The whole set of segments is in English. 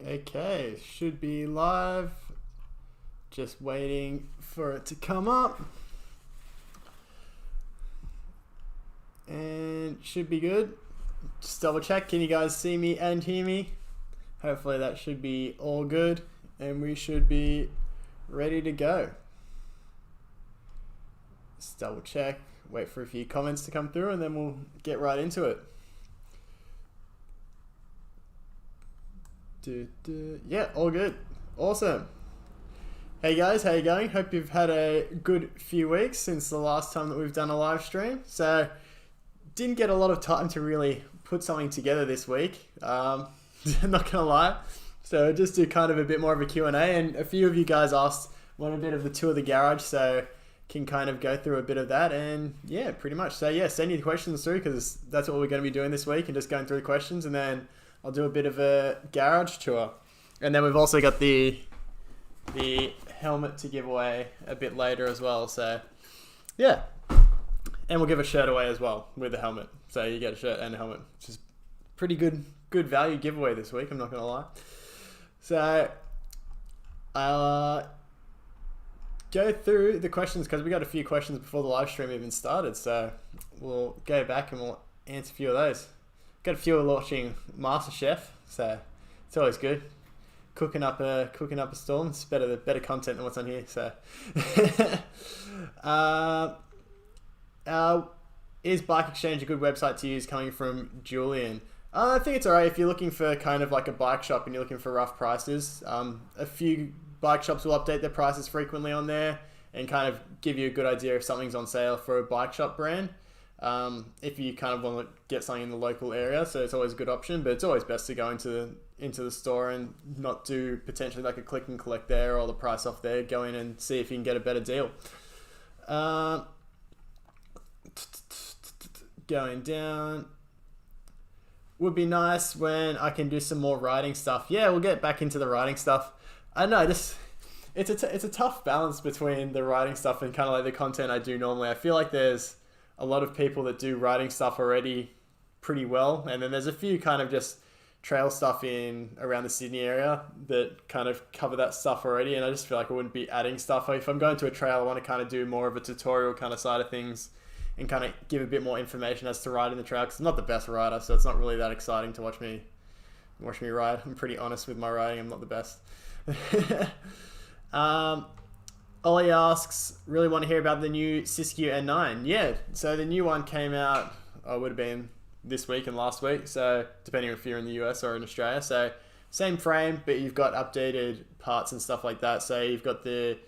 Okay, should be live. Just waiting for it to come up. And should be good. Just double check. Can you guys see me and hear me? Hopefully that should be all good. And we should be ready to go. Just double check. Wait for a few comments to come through and then we'll get right into it. Yeah, all good. Awesome. Hey guys, how you going? Hope you've had a good few weeks since the last time that we've done a live stream. So, didn't get a lot of time to really put something together this week. I'm not gonna lie. So just do kind of a bit more of a Q&A, and a few of you guys asked want a bit of the tour of the garage, so can kind of go through a bit of that, and yeah, pretty much. So yeah, send your questions through because that's what we're going to be doing this week, and just going through the questions, and then I'll do a bit of a garage tour. And then we've also got the helmet to give away a bit later as well. So yeah, and we'll give a shirt away as well with the helmet. So you get a shirt and a helmet, which is pretty good value giveaway this week, I'm not going to lie. So I'll go through the questions because we got a few questions before the live stream even started. So we'll go back and we'll answer a few of those. Got a few watching MasterChef, so it's always good. Cooking up a storm. It's better content than what's on here. So, is Bike Exchange a good website to use? Coming from Julian. I think it's alright if you're looking for kind of like a bike shop and you're looking for rough prices. A few bike shops will update their prices frequently on there and kind of give you a good idea if something's on sale for a bike shop brand. If you kind of want to get something in the local area, so it's always a good option, but it's always best to go into the store and not do potentially like a click and collect there or the price off there. Go in and see if you can get a better deal. Going down. Would be nice when I can do some more riding stuff. Yeah, we'll get back into the riding stuff. I know it's a tough balance between the riding stuff and kind of like the content I do normally. I feel like there's a lot of people that do riding stuff already pretty well, and then there's a few kind of just trail stuff in around the Sydney area that kind of cover that stuff already, and I just feel like I wouldn't be adding stuff. If I'm going to a trail, I want to kind of do more of a tutorial kind of side of things and kind of give a bit more information as to riding the trail, because I'm not the best rider, so it's not really that exciting to watch me ride. I'm pretty honest with my riding, I'm not the best. Ollie asks, really want to hear about the new Siskiyou N9. Yeah, so the new one came out, would have been this week and last week, so depending if you're in the US or in Australia. So same frame, but you've got updated parts and stuff like that. So you've got the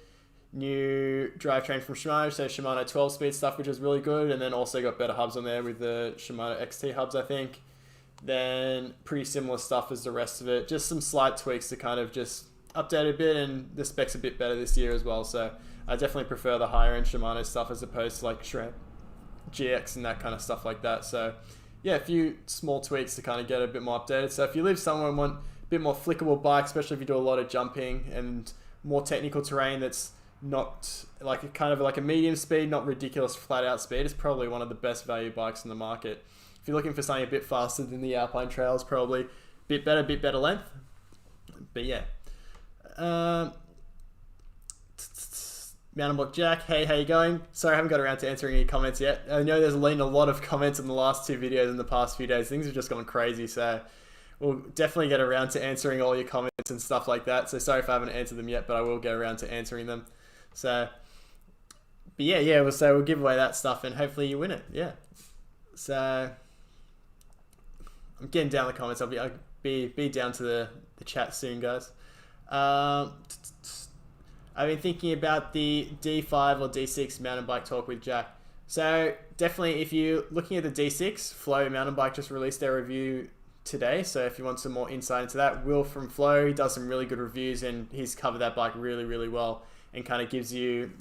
new drivetrain from Shimano, so Shimano 12-speed stuff, which is really good, and then also got better hubs on there with the Shimano XT hubs, I think. Then pretty similar stuff as the rest of it, just some slight tweaks to kind of just update a bit, and the specs a bit better this year as well. So I definitely prefer the higher end Shimano stuff as opposed to like Shred GX and that kind of stuff like that. So yeah, a few small tweaks to kind of get a bit more updated. So if you live somewhere and want a bit more flickable bike, especially if you do a lot of jumping and more technical terrain that's not like a medium speed, not ridiculous flat out speed, it's probably one of the best value bikes in the market. If you're looking for something a bit faster than the Alpine Trails, probably a bit better length. But yeah. Mountain Block Jack, hey, how you going? Sorry, I haven't got around to answering any comments yet. I know there's been a lot of comments in the last two videos in the past few days. Things have just gone crazy, so we'll definitely get around to answering all your comments and stuff like that. So sorry if I haven't answered them yet, but I will get around to answering them. So, but yeah, we'll give away that stuff and hopefully you win it. Yeah. So I'm getting down the comments. I'll be down to the chat soon, guys. I've been thinking about the D5 or D6 mountain bike talk with Jack. So definitely if you're looking at the D6, Flow Mountain Bike just released their review today. So if you want some more insight into that, Will from Flow, he does some really good reviews and he's covered that bike really, really well and kind of gives you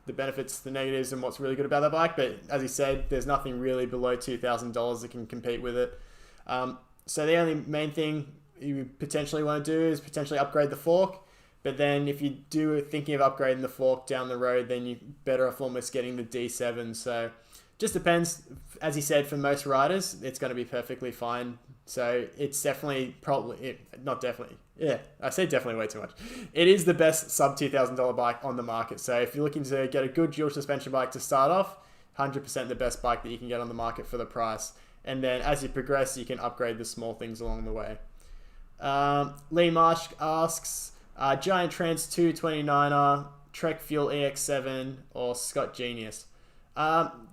the benefits, the negatives, and what's really good about that bike. But as he said, there's nothing really below $2,000 that can compete with it. So the only main thing you potentially want to do is potentially upgrade the fork. But then if you do thinking of upgrading the fork down the road, then you're better off almost getting the D7. So just depends. As he said, for most riders, it's going to be perfectly fine. So it's definitely Yeah, I say definitely way too much. It is the best sub $2,000 bike on the market. So if you're looking to get a good dual suspension bike to start off, 100% the best bike that you can get on the market for the price. And then as you progress, you can upgrade the small things along the way. Lee Marsh asks, Giant Trans 229er, Trek Fuel EX7, or Scott Genius.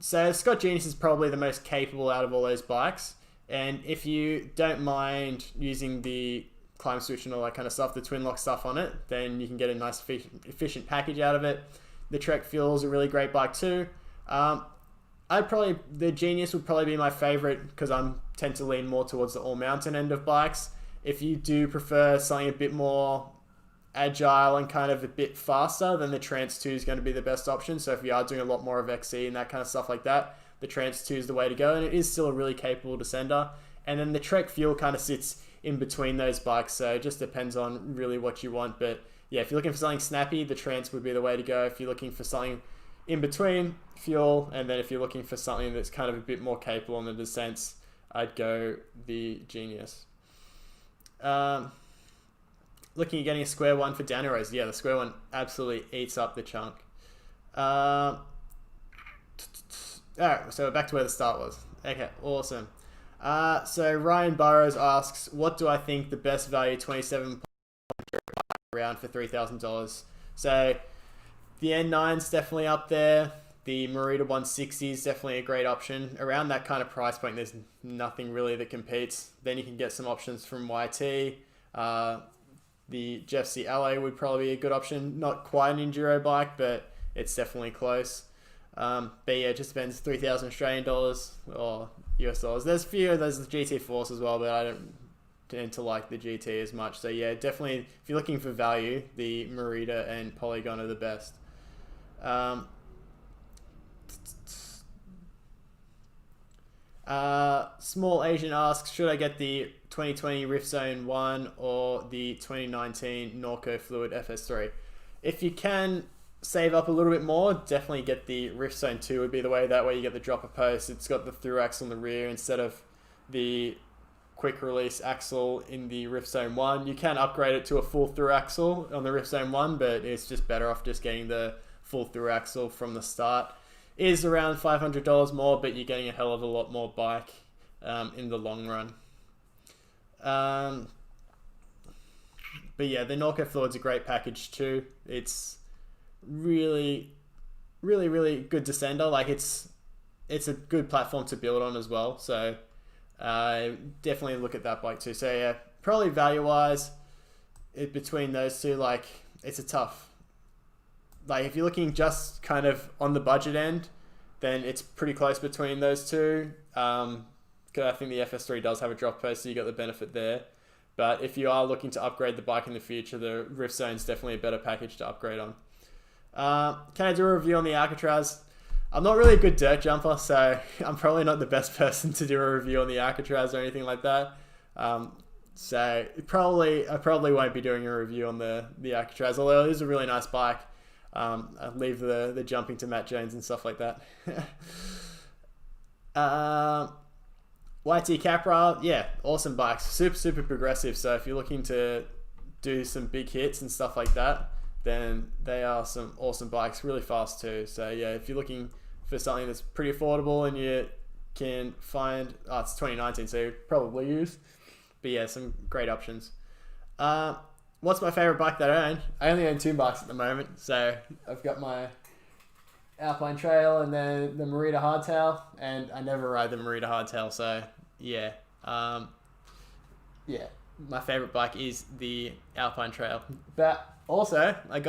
So Scott Genius is probably the most capable out of all those bikes. And if you don't mind using the climb switch and all that kind of stuff, the twin lock stuff on it, then you can get a nice efficient package out of it. The Trek Fuel is a really great bike too. The Genius would probably be my favorite because I tend to lean more towards the all mountain end of bikes. If you do prefer something a bit more agile and kind of a bit faster, then the Trance 2 is going to be the best option. So if you are doing a lot more of XC and that kind of stuff like that, the Trance 2 is the way to go, and it is still a really capable descender. And then the Trek Fuel kind of sits in between those bikes, so it just depends on really what you want. But yeah, if you're looking for something snappy, the Trance would be the way to go. If you're looking for something in between, Fuel, and then if you're looking for something that's kind of a bit more capable in the descents, I'd go the Genius. Looking at getting a square one for Daniel Rose. Yeah, the square one absolutely eats up the chunk. Alright, so back to where the start was. Okay, awesome. So Ryan Burrows asks, what do I think the best value 27 around for $3,000? So the N9 is definitely up there. The Merida 160 is definitely a great option. Around that kind of price point, there's nothing really that competes. Then you can get some options from YT. The Jeff C. LA would probably be a good option. Not quite an enduro bike, but it's definitely close. But yeah, it just depends. 3,000 Australian dollars or US dollars. There's a few of those GT Force as well, but I don't tend to like the GT as much. So yeah, definitely if you're looking for value, the Merida and Polygon are the best. Small Asian asks, should I get the 2020 Rift Zone 1 or the 2019 Norco Fluid FS3? If you can save up a little bit more, definitely get the Rift Zone 2 would be the way. That way you get the dropper post. It's got the through axle in the rear instead of the quick release axle in the Rift Zone 1. You can upgrade it to a full through axle on the Rift Zone 1, but it's just better off just getting the full through axle from the start. It is around $500 more, but you're getting a hell of a lot more bike in the long run. But yeah, the Norco Fluid's a great package too. It's really good descender. Like it's a good platform to build on as well. So definitely look at that bike too. So yeah, probably value wise, between those two, like it's a tough. Like if you're looking just kind of on the budget end, then it's pretty close between those two. I think the FS3 does have a drop post, so you got the benefit there. But if you are looking to upgrade the bike in the future, the Rift Zone is definitely a better package to upgrade on. Can I do a review on the Alcatraz? I'm not really a good dirt jumper, so I'm probably not the best person to do a review on the Alcatraz or anything like that. So I probably won't be doing a review on the Alcatraz, although it is a really nice bike. I leave the jumping to Matt Jones and stuff like that. YT Capra, yeah, awesome bikes. Super progressive. So if you're looking to do some big hits and stuff like that, then they are some awesome bikes. Really fast too. So yeah, if you're looking for something that's pretty affordable and you can find, it's 2019, so you probably use. But yeah, some great options. What's my favorite bike that I own? I only own 2 bikes at the moment. So I've got my Alpine Trail and then the Merida Hardtail, and I never ride the Merida Hardtail. So yeah, my favorite bike is the Alpine Trail. But also I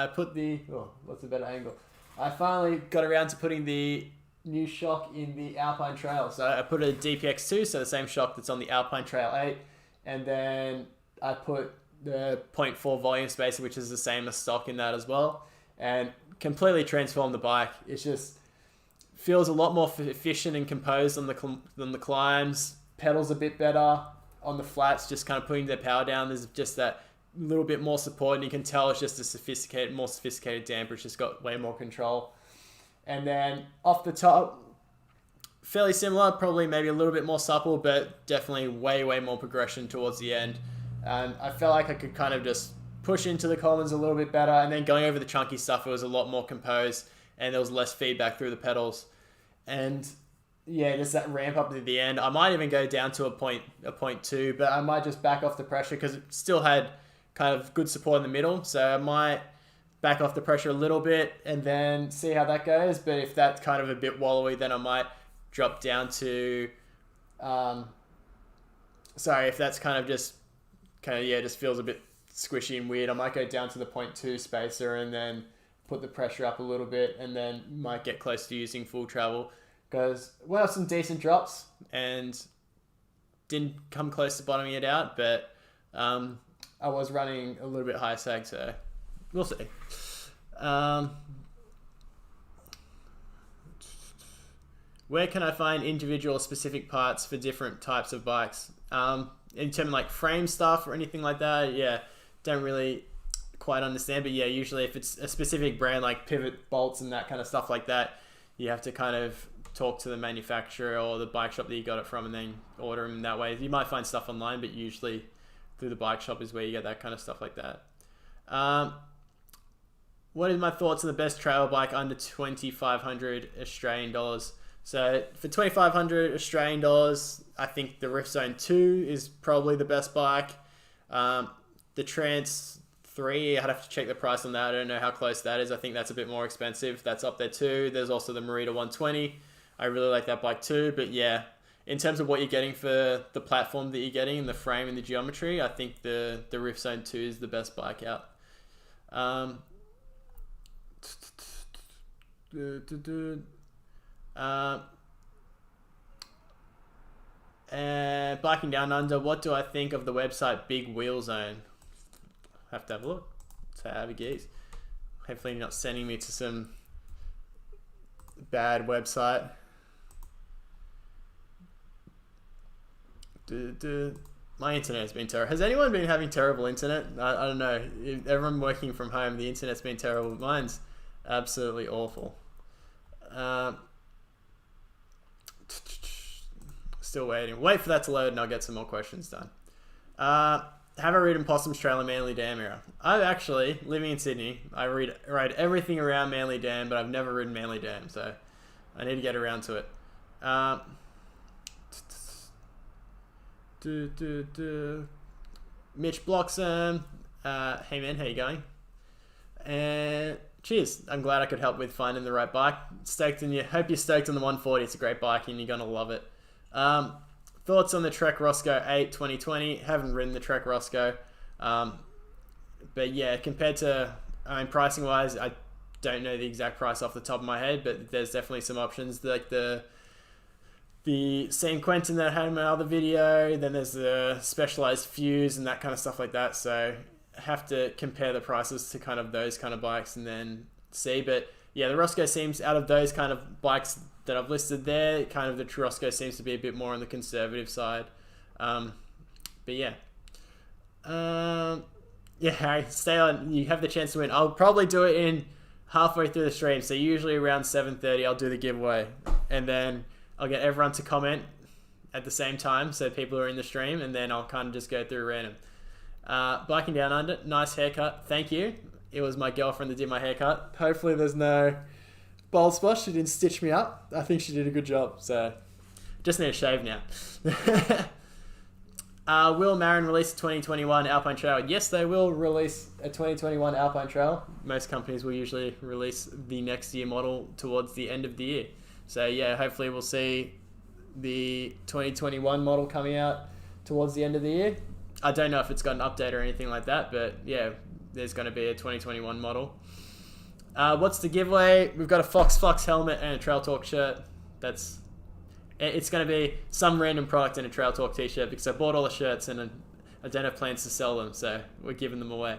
put the, what's a better angle? I finally got around to putting the new shock in the Alpine Trail. So I put a DPX2, so the same shock that's on the Alpine Trail 8, and then I put the 0.4 volume spacer, which is the same as stock in that as well, and completely transformed the bike. It just feels a lot more efficient and composed on the climbs. Pedals a bit better on the flats, just kind of putting their power down. There's just that little bit more support, and you can tell it's just a more sophisticated damper. It's just got way more control. And then off the top, fairly similar, probably maybe a little bit more supple, but definitely way more progression towards the end. And I felt like I could kind of just push into the commons a little bit better, and then going over the chunky stuff, it was a lot more composed, and there was less feedback through the pedals. And yeah, just that ramp up at the end. I might even go down to a point two, but I might just back off the pressure because it still had kind of good support in the middle. So I might back off the pressure a little bit and then see how that goes. But if that's kind of a bit wallowy, then I might drop down to, if that's kind of just feels a bit squishy and weird, I might go down to the 0.2 spacer and then put the pressure up a little bit, and then might get close to using full travel, because we have some decent drops and didn't come close to bottoming it out, but I was running a little bit high sag, so we'll see. Where can I find individual specific parts for different types of bikes? In terms of like frame stuff or anything like that, yeah, don't really quite understand. But yeah, usually if it's a specific brand like pivot bolts and that kind of stuff like that, you have to kind of talk to the manufacturer or the bike shop that you got it from and then order them that way. You might find stuff online, but usually through the bike shop is where you get that kind of stuff like that. What is my thoughts on the best trail bike under 2,500 Australian dollars? So for 2,500 Australian dollars, I think the Rift Zone 2 is probably the best bike. The Trance 3, I'd have to check the price on that. I don't know how close that is. I think that's a bit more expensive. That's up there too. There's also the Merida 120. I really like that bike too. But yeah, in terms of what you're getting for the platform that you're getting and the frame and the geometry, I think the Rift Zone 2 is the best bike out. Biking Down Under, what do I think of the website Big Wheel Zone? Have to have a look. So have a geese. Hopefully you're not sending me to some bad website. My internet has been terrible. Has anyone been having terrible internet? I don't know. Everyone working from home, the internet's been terrible. Mine's absolutely awful. Still waiting. Wait for that to load and I'll get some more questions done. Have I ridden Possums Trail in Manly Dam area? I've actually, living in Sydney, I ride everything around Manly Dam, but I've never ridden Manly Dam, so I need to get around to it. Mitch Bloxham, hey man, how you going? And cheers. I'm glad I could help with finding the right bike. Stoked on you. Hope you're stoked on the 140. It's a great bike and you're gonna love it. Thoughts on the Trek Roscoe 8 2020? Haven't ridden the Trek Roscoe, but yeah, compared to, pricing wise, I don't know the exact price off the top of my head, but there's definitely some options like the San Quentin that I had in my other video. Then there's the Specialized Fuse and that kind of stuff like that. So I have to compare the prices to kind of those kind of bikes and then see. But yeah, the Roscoe seems, out of those kind of bikes that I've listed there, kind of the Roscoe seems to be a bit more on the conservative side. But yeah. Harry, stay on. You have the chance to win. I'll probably do it in halfway through the stream. So usually around 7:30, I'll do the giveaway. And then I'll get everyone to comment at the same time, so people are in the stream, and then I'll kind of just go through random. Biking Down Under, nice haircut. Thank you. It was my girlfriend that did my haircut. Hopefully there's no bald spot. She didn't stitch me up. I think she did a good job. So just need a shave now. Will Marin release a 2021 Alpine Trail? Yes, they will release a 2021 Alpine Trail. Most companies will usually release the next year model towards the end of the year. So yeah, hopefully we'll see the 2021 model coming out towards the end of the year. I don't know if it's got an update or anything like that, but yeah, there's going to be a 2021 model. What's the giveaway? We've got a Fox helmet and a Trail Talk shirt. It's going to be some random product and a Trail Talk t-shirt, because I bought all the shirts and I don't have plans to sell them, so we're giving them away.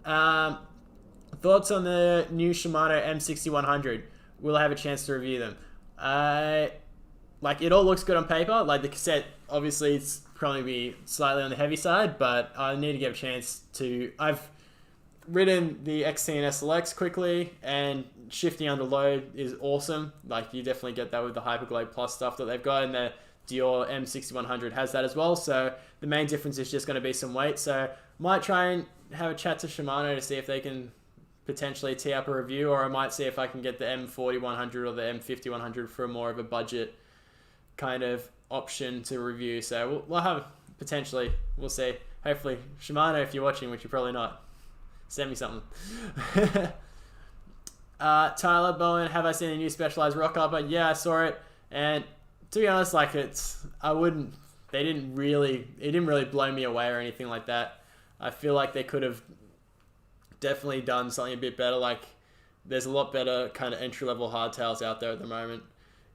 Thoughts on the new Shimano M6100? Will I have a chance to review them? It all looks good on paper. Like the cassette, obviously it's probably be slightly on the heavy side, but I need to get a chance to. I've ridden the XT and SLX quickly, and shifting under load is awesome. Like you definitely get that with the Hyperglade Plus stuff that they've got, and the Dior M6100 has that as well. So the main difference is just going to be some weight. So might try and have a chat to Shimano to see if they can potentially tee up a review, or I might see if I can get the M4100 or the M5100 for more of a budget kind of option to review. So we'll have potentially, we'll see. Hopefully Shimano, if you're watching, which you're probably not, send me something. Tyler Bowen, have I seen a new Specialized rock upper? Yeah, I saw it, and to be honest, like it didn't really blow me away or anything like that. I feel like they could have definitely done something a bit better. Like there's a lot better kind of entry-level hardtails out there at the moment,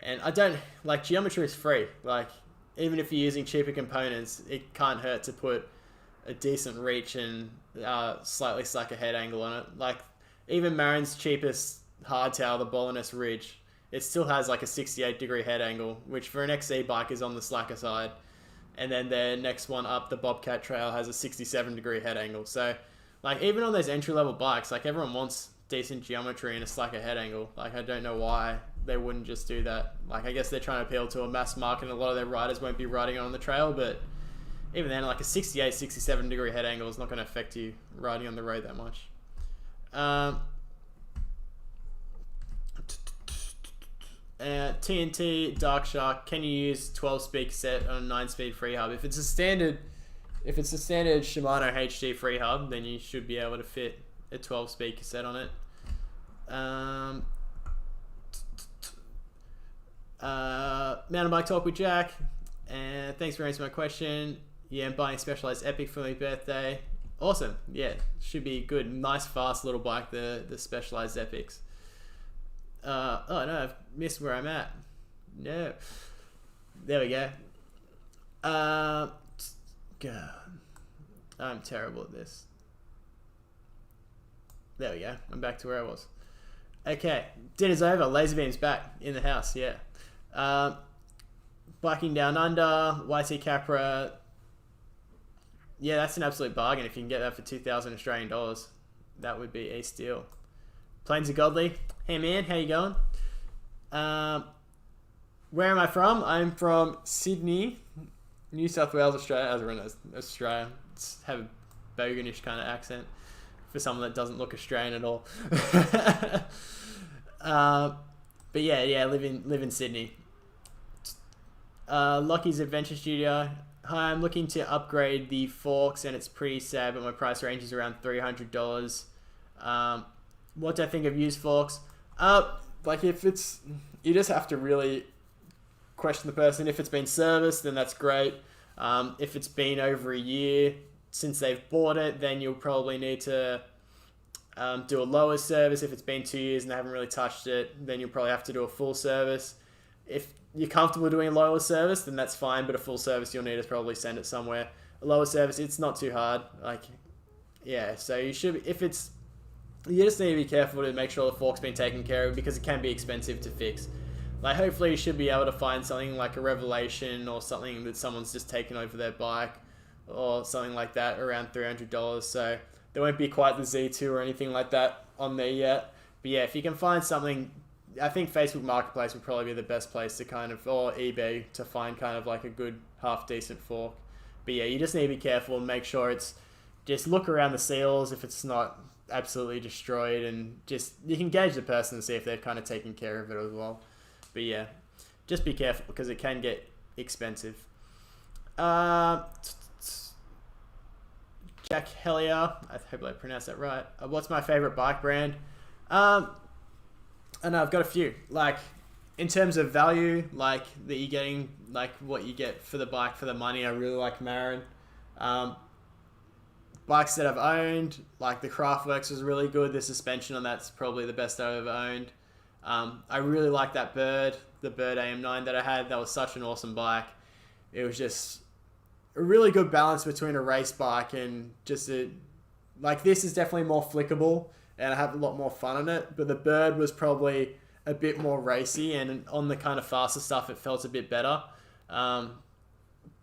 and I don't like, geometry is free. Like even if you're using cheaper components, it can't hurt to put a decent reach and slightly slacker head angle on it. Like even Marin's cheapest hardtail, the Bolinus Ridge, it still has like a 68-degree head angle, which for an XC bike is on the slacker side. And then their next one up, the Bobcat Trail, has a 67-degree head angle. So like even on those entry-level bikes, like everyone wants decent geometry and a slacker head angle. Like I don't know why they wouldn't just do that. Like I guess they're trying to appeal to a mass market, and a lot of their riders won't be riding on the trail, but even then, like a 68, 67-degree head angle is not going to affect you riding on the road that much. TNT Dark Shark, can you use 12-speed cassette on a 9-speed free hub? If it's a standard Shimano HD free hub, then you should be able to fit a 12-speed cassette on it. Mountain Bike Talk with Jack, and thanks for answering my question. Yeah, I'm buying a Specialized Epic for my birthday. Awesome. Yeah, should be good. Nice, fast little bike, the Specialized Epics. Oh no, I've missed where I'm at. No. There we go. God. I'm terrible at this. There we go. I'm back to where I was. Okay. Dinner's over. Laser Beam's back in the house. Yeah. Biking Down Under. YT Capra. Yeah, that's an absolute bargain if you can get that for 2,000 Australian dollars. That would be a steal. Plains of Godly. Hey man, how you going? Where am I from? I'm from Sydney, New South Wales, Australia. As everyone knows, Australia. Have a boganish kind of accent for someone that doesn't look Australian at all. But yeah, live in Sydney. Lockie's Adventure Studio. Hi, I'm looking to upgrade the forks, and it's pretty sad, but my price range is around $300. What do I think of used forks? Like if it's, you just have to really question the person. If it's been serviced, then that's great. If it's been over a year since they've bought it, then you'll probably need to do a lower service. If it's been 2 years and they haven't really touched it, then you'll probably have to do a full service. If you're comfortable doing a lower service, then that's fine, but a full service you'll need to probably send it somewhere. A lower service, it's not too hard. Like, yeah, so you should, if it's, you just need to be careful to make sure the fork's been taken care of, because it can be expensive to fix. Like hopefully you should be able to find something like a Revelation or something that someone's just taken over their bike or something like that around $300. So there won't be quite the Z2 or anything like that on there yet. But yeah, if you can find something, I think Facebook Marketplace would probably be the best place to kind of, or eBay, to find kind of like a good half decent fork. But yeah, you just need to be careful and make sure it's, just look around the seals if it's not absolutely destroyed, and just, you can gauge the person and see if they've kind of taken care of it as well. But yeah, just be careful because it can get expensive. Jack Hellier, I hope I pronounced that right. What's my favorite bike brand? I know I've got a few. Like in terms of value, like that you're getting, like what you get for the bike for the money, I really like Marin. Bikes that I've owned, like the Craftworks was really good. The suspension on that's probably the best I've ever owned. I really like that Bird, the Bird AM9 that I had. That was such an awesome bike. It was just a really good balance between a race bike and just a, like this is definitely more flickable and I have a lot more fun on it. But the Bird was probably a bit more racy, and on the kind of faster stuff it felt a bit better. But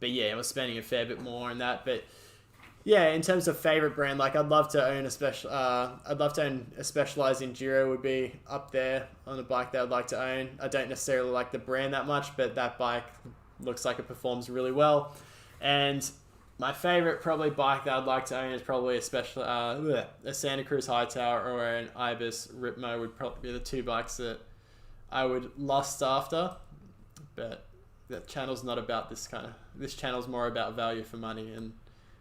yeah, I was spending a fair bit more on that. But yeah, in terms of favorite brand, like I'd love to own a special. I'd love to own a Specialized Enduro. Would be up there on a bike that I'd like to own. I don't necessarily like the brand that much, but that bike looks like it performs really well. And my favorite probably bike that I'd like to own is probably a Santa Cruz Hightower or an Ibis Ripmo would probably be the two bikes that I would lust after. But that channel's not about this kind of... This channel's more about value for money, and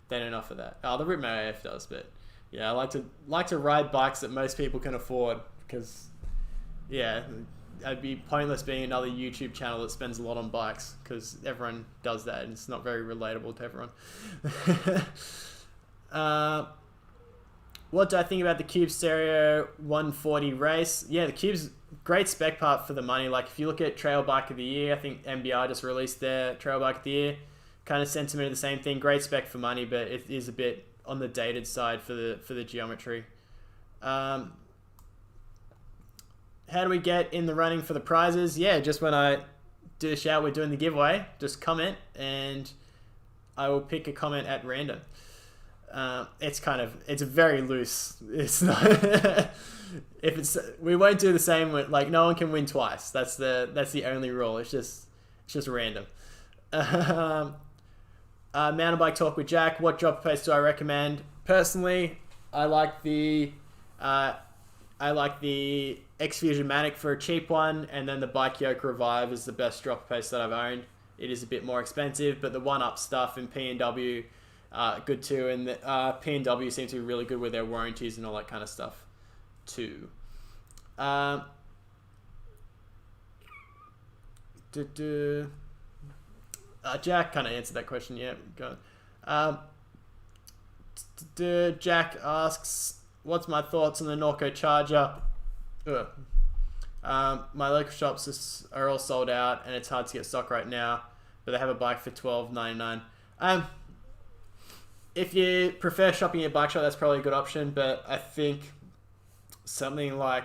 they don't offer that. Oh, the Ripmo AF does, but yeah, I like to ride bikes that most people can afford, because yeah, it'd be pointless being another YouTube channel that spends a lot on bikes, because everyone does that and it's not very relatable to everyone. What do I think about the Cube Stereo 140 race? Yeah, the Cube's great spec part for the money. Like, if you look at Trail Bike of the Year, I think MBR just released their Trail Bike of the Year. Kind of sentiment of the same thing. Great spec for money, but it is a bit on the dated side for the geometry. How do we get in the running for the prizes? Yeah, just when I do a shout, we're doing the giveaway. Just comment, and I will pick a comment at random. It's very loose. It's not. We won't do the same with, like, no one can win twice. That's the only rule. It's just random. Mountain bike talk with Jack. What drop pace do I recommend? Personally, I like the X-Fusion Manic for a cheap one, and then the Bike Yoke Revive is the best drop pace that I've owned. It is a bit more expensive, but the one-up stuff in P&W good too, and the P&W seems to be really good with their warranties and all that kind of stuff too. Jack kind of answered that question. Yeah, go on. Jack asks, what's my thoughts on the Norco Charger? My local shops are all sold out, and it's hard to get stock right now, but they have a bike for $12.99. If you prefer shopping at a bike shop, that's probably a good option, but I think something like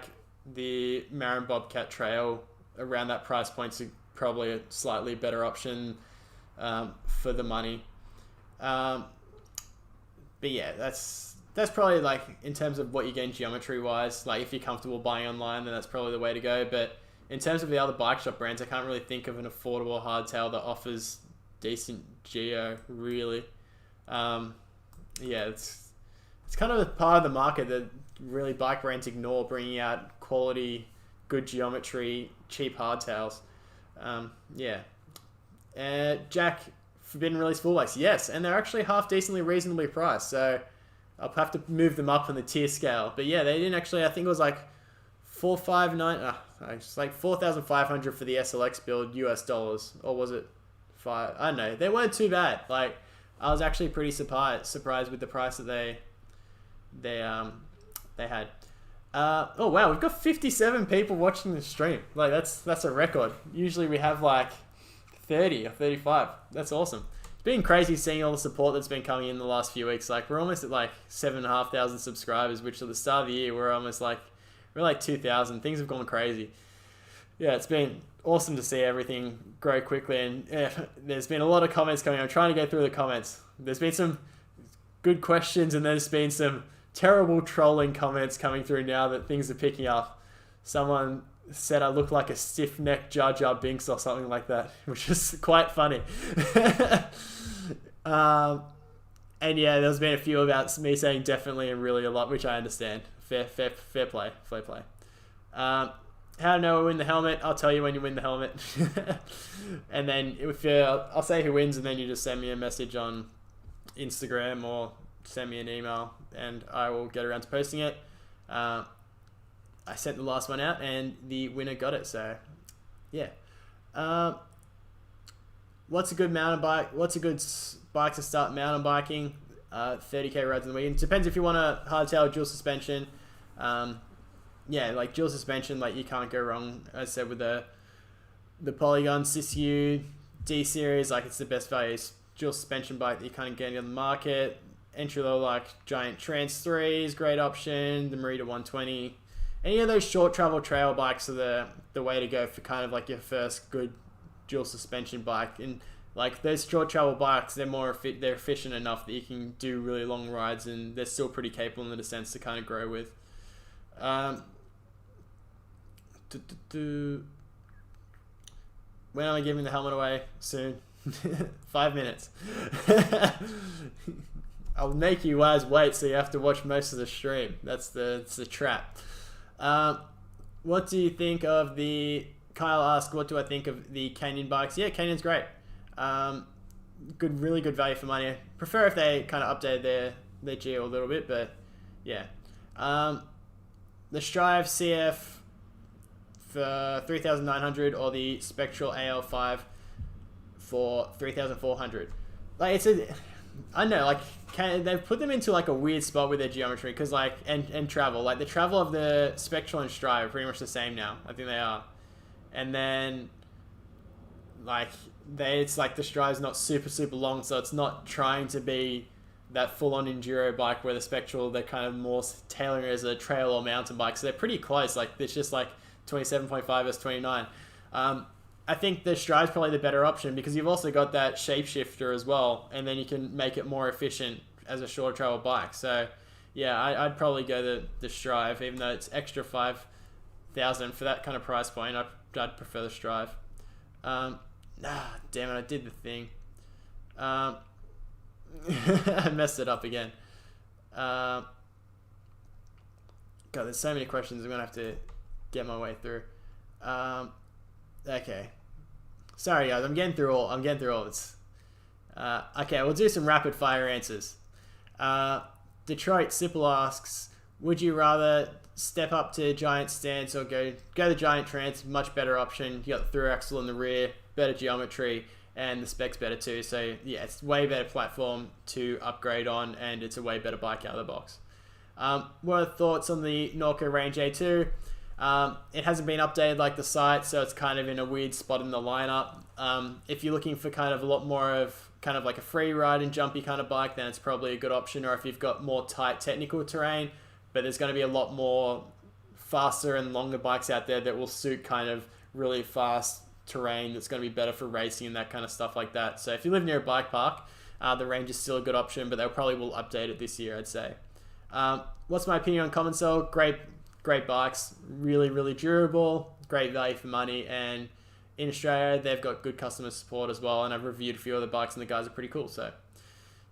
the Marin Bobcat Trail around that price point is probably a slightly better option for the money. But yeah, that's probably, like, in terms of what you're getting geometry wise, like, if you're comfortable buying online, then that's probably the way to go. But in terms of the other bike shop brands, I can't really think of an affordable hardtail that offers decent geo, really. Yeah, it's kind of a part of the market that really bike brands ignore, bringing out quality, good geometry, cheap hardtails. Yeah. Jack, Forbidden Release full bikes, yes, and they're actually half decently reasonably priced, so I'll have to move them up on the tier scale. But yeah, they didn't actually, I think it was like it's like 4,500 for the SLX build US dollars, or was it $5? I don't know. They weren't too bad. Like, I was actually pretty surprised with the price that they had. Oh wow, we've got 57 people watching the stream. Like, that's a record. Usually we have like 30 or 35. That's awesome. It's been crazy seeing all the support that's been coming in the last few weeks. Like, we're almost at like 7,500 subscribers, which at the start of the year we're like 2,000. Things have gone crazy. Yeah, it's been awesome to see everything grow quickly, and there's been a lot of comments coming. I'm trying to go through the comments. There's been some good questions, and there's been some terrible trolling comments coming through now that things are picking up. Someone said I look like a stiff-necked Jar Jar Binks or something like that, which is quite funny. And yeah, there's been a few about me saying definitely and really a lot, which I understand. Fair play. How to know I win the helmet? I'll tell you when you win the helmet. And then I'll say who wins, and then you just send me a message on Instagram or send me an email, and I will get around to posting it. I sent the last one out, and the winner got it. So, yeah. What's a good mountain bike? What's a good bike to start mountain biking? 30k rides in the weekend. Depends if you want a hardtail dual suspension. Yeah, like dual suspension, like you can't go wrong. As I said, with the Polygon Sisu D series, like it's the best value dual suspension bike that you kind of get on the market. Entry level, like Giant Trans 3 is a great option. The Merida 120. Any of those short travel trail bikes are the way to go for kind of like your first good dual suspension bike. And like those short travel bikes, they're efficient enough that you can do really long rides, and they're still pretty capable in the descents to kind of grow with. When am I giving the helmet away? Soon. 5 minutes. I'll make you guys wait, so you have to watch most of the stream. That's the trap. What do you think of the... Kyle asked, what do I think of the Canyon bikes? Yeah, Canyon's great. Really good value for money. Prefer if they kind of updated their geo a little bit, but yeah. The Strive CF for 3,900 or the Spectral AL5 for 3,400. Like, I don't know, like, they've put them into like a weird spot with their geometry, because like, and travel, like the travel of the Spectral and Strive are pretty much the same now. I think they are. And then like it's like the Strive's not super long, so it's not trying to be that full-on enduro bike, where the Spectral, they're kind of more tailoring it as a trail or mountain bike. So they're pretty close. Like it's just like 27.5 versus 29. I think the Strive's probably the better option, because you've also got that shapeshifter as well, and then you can make it more efficient as a short travel bike. So yeah, I'd probably go the Strive, even though it's extra 5,000 for that kind of price point. I'd prefer the Strive. Damn it, I did the thing. I messed it up again. God, there's so many questions I'm gonna have to get my way through. Okay, sorry guys, I'm getting through all this. Okay, we'll do some rapid fire answers. Detroit Sipple asks, would you rather step up to giant stance or go the giant trans? Much better option. You got the through axle in the rear, better geometry, and the specs better too. So yeah, it's way better platform to upgrade on, and it's a way better bike out of the box. What are the thoughts on the Norco Range A2? It hasn't been updated like the site, so it's kind of in a weird spot in the lineup. If you're looking for kind of a lot more of kind of like a free ride and jumpy kind of bike, then it's probably a good option. Or if you've got more tight technical terrain, but there's going to be a lot more faster and longer bikes out there that will suit kind of really fast terrain that's going to be better for racing and that kind of stuff like that. So if you live near a bike park, the Range is still a good option, but they probably will update it this year, I'd say. What's my opinion on Common Cell? Great bikes, really durable, great value for money, and in Australia they've got good customer support as well, and I've reviewed a few of the bikes and the guys are pretty cool. So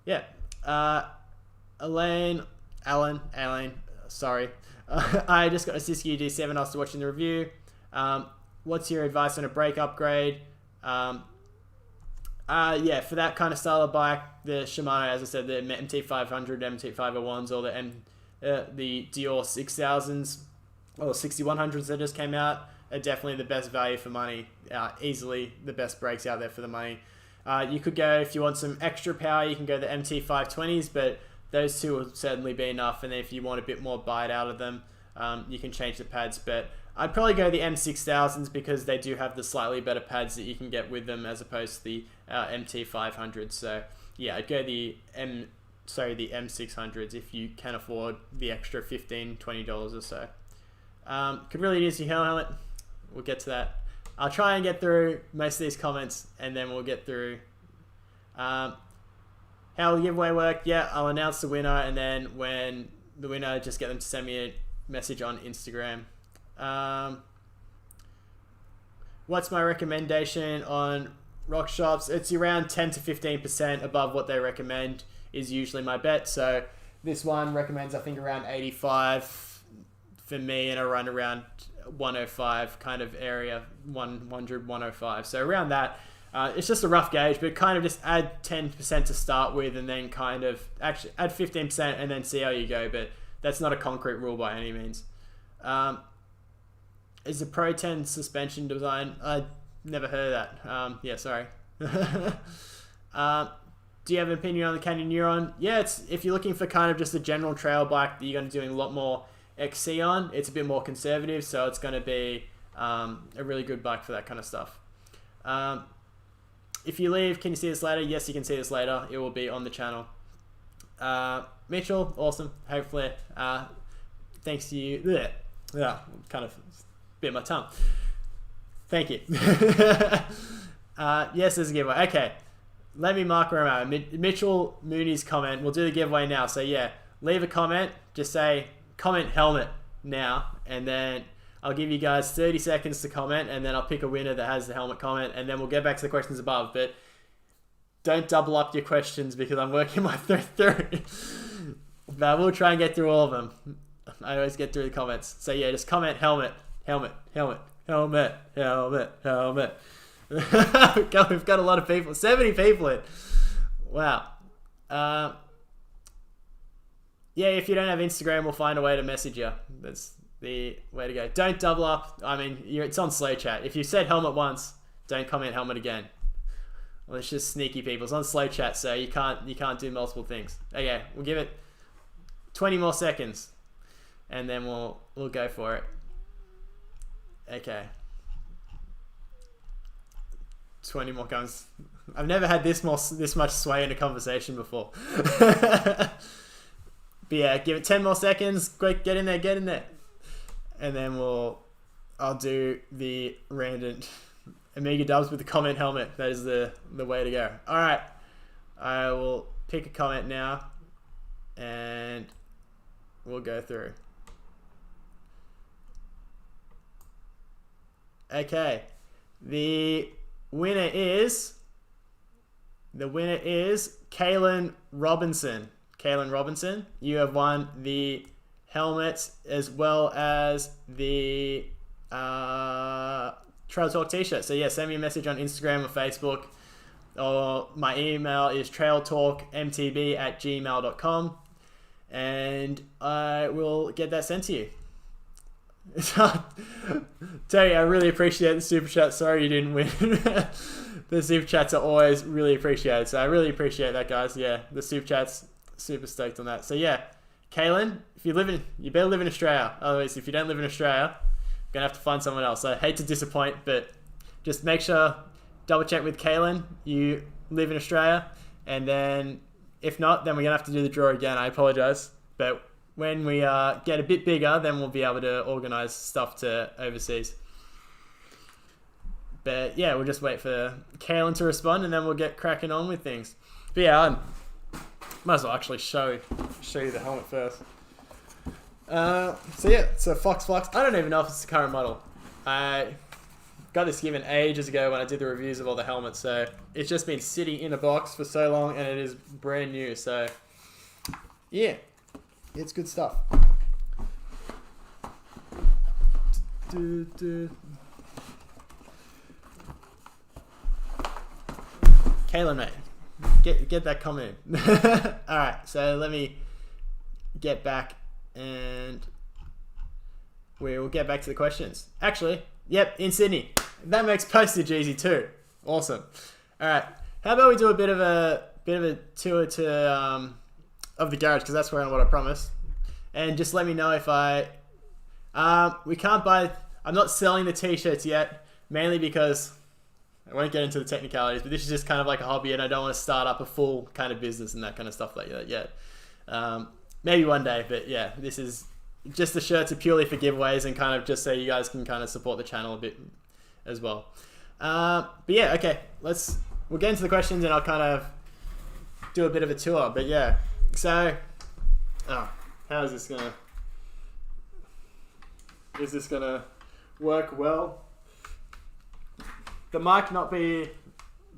yeah. Alan, sorry. I just got a Siskiyou D7 after watching the review. What's your advice on a brake upgrade? Yeah, for that kind of style of bike, the Shimano, as I said, the MT500, MT501s, or the Dior 6000s or 6100s that just came out are definitely the best value for money. Easily the best brakes out there for the money. You could go, if you want some extra power, you can go the MT520s, but those two will certainly be enough. And then if you want a bit more bite out of them, you can change the pads. But I'd probably go the M6000s, because they do have the slightly better pads that you can get with them, as opposed to the MT500s. So yeah, I'd go the M600s if you can afford the extra $15-20 or so. Could really use your helmet. We'll get to that. I'll try and get through most of these comments, and then we'll get through. How will the giveaway work? Yeah, I'll announce the winner, and then when the winner, just get them to send me a message on Instagram. What's my recommendation on rock shops? It's around 10 to 15% above what they recommend is usually my bet. So this one recommends, I think, around 85 for me, and I run around 105 kind of area, 100, 105. So around that. It's just a rough gauge, but kind of just add 10% to start with, and then kind of actually add 15% and then see how you go. But that's not a concrete rule by any means. Is the Pro 10 suspension design? I never heard of that. Yeah, sorry. Do you have an opinion on the Canyon Neuron? Yeah, it's, if you're looking for kind of just a general trail bike that you're going to be doing a lot more XC on, it's a bit more conservative, so it's going to be a really good bike for that kind of stuff. If you leave, can you see this later? Yes, you can see this later. It will be on the channel. Mitchell, awesome. Hopefully, thanks to you. Yeah, kind of bit my tongue. Thank you. Yes, there's a giveaway. Okay, let me mark where I'm at. Mitchell Mooney's comment. We'll do the giveaway now. So yeah, leave a comment. Just say comment helmet now, and then I'll give you guys 30 seconds to comment, and then I'll pick a winner that has the helmet comment, and then we'll get back to the questions above. But don't double up your questions because I'm working my through. But we'll try and get through all of them. I always get through the comments. So yeah, just comment helmet, helmet, helmet, helmet, helmet, helmet. We've got a lot of people. 70 people in. Wow. Yeah, if you don't have Instagram, we'll find a way to message you. That's the way to go. Don't double up. I mean, it's on slow chat. If you said helmet once, don't comment helmet again. Well, it's just sneaky people. It's on slow chat, so you can't do multiple things. Okay, we'll give it 20 more seconds, and then we'll go for it. Okay. 20 more comes. I've never had this much sway in a conversation before. But yeah, give it 10 more seconds. Quick, get in there. And then I'll do the random Amiga dubs with the comment helmet. That is the way to go. All right, I will pick a comment now, and we'll go through. Okay, the winner is Kaylin Robinson. Kaylin Robinson, you have won the helmet as well as the Trail Talk t-shirt. So yeah, send me a message on Instagram or Facebook, or my email is trailtalkmtb@gmail.com, and I will get that sent to you. Terry, I really appreciate the super chat. Sorry you didn't win. The super chats are always really appreciated, so I really appreciate that, guys. Yeah, the super chats, super stoked on that. So yeah, Kaylin, if you better live in Australia. Otherwise, if you don't live in Australia, you're gonna have to find someone else. I hate to disappoint, but just make sure, double check with Kaylin you live in Australia, and then if not, then we're gonna have to do the draw again. I apologize, but when we get a bit bigger, then we'll be able to organize stuff to overseas. But yeah, we'll just wait for Kaylin to respond, and then we'll get cracking on with things. But yeah, might as well actually show you the helmet first. So yeah, it's a Fox. I don't even know if it's the current model. I got this given ages ago when I did the reviews of all the helmets, so it's just been sitting in a box for so long, and it is brand new. So yeah, it's good stuff. Kaylin, mate, get that comment in. All right, so let me get back, and we will get back to the questions. Actually, yep, in Sydney. That makes postage easy too. Awesome. All right, how about we do a bit of a tour to of the garage, because that's what I promised. And just let me know if we can't buy. I'm not selling the t-shirts yet, mainly because I won't get into the technicalities, but this is just kind of like a hobby, and I don't want to start up a full kind of business and that kind of stuff like that yet. Maybe one day, but yeah, this is just the shirts are purely for giveaways and kind of just so you guys can kind of support the channel a bit as well. But yeah, okay, we'll get into the questions, and I'll kind of do a bit of a tour. But yeah, so how is this gonna? Is this gonna work well? The mic not be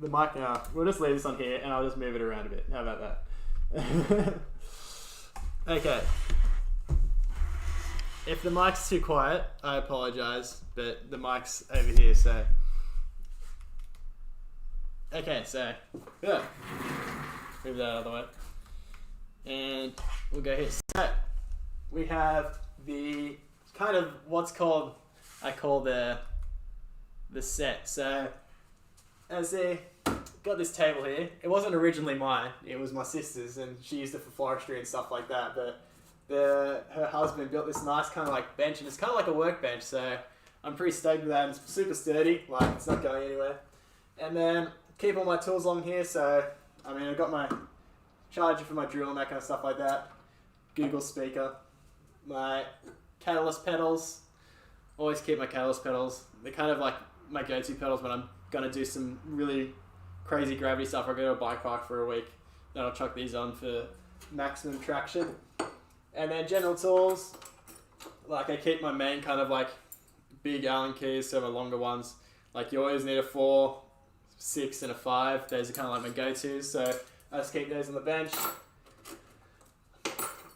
the mic now. We'll just leave this on here, and I'll just move it around a bit. How about that? Okay. If the mic's too quiet, I apologize, but the mic's over here, so. Okay, so yeah. Move that out of the way, and we'll go here. So we have the kind of I call the set. So as they got this table here, it wasn't originally mine, it was my sister's, and she used it for forestry and stuff like that, but her husband built this nice kind of like bench, and it's kind of like a workbench, so I'm pretty stoked with that. It's super sturdy, like it's not going anywhere. And then keep all my tools along here, so I mean I've got my charger for my drill and that kind of stuff like that, Google speaker, my catalyst pedals, always keep my catalyst pedals. They're kind of like my go-to pedals when I'm gonna do some really crazy gravity stuff, or I go to a bike park for a week. Then I'll chuck these on for maximum traction. And then general tools, like I keep my main kind of like big Allen keys, so my longer ones. Like you always need a 4, 6, and a 5. Those are kind of like my go-tos, so I just keep those on the bench.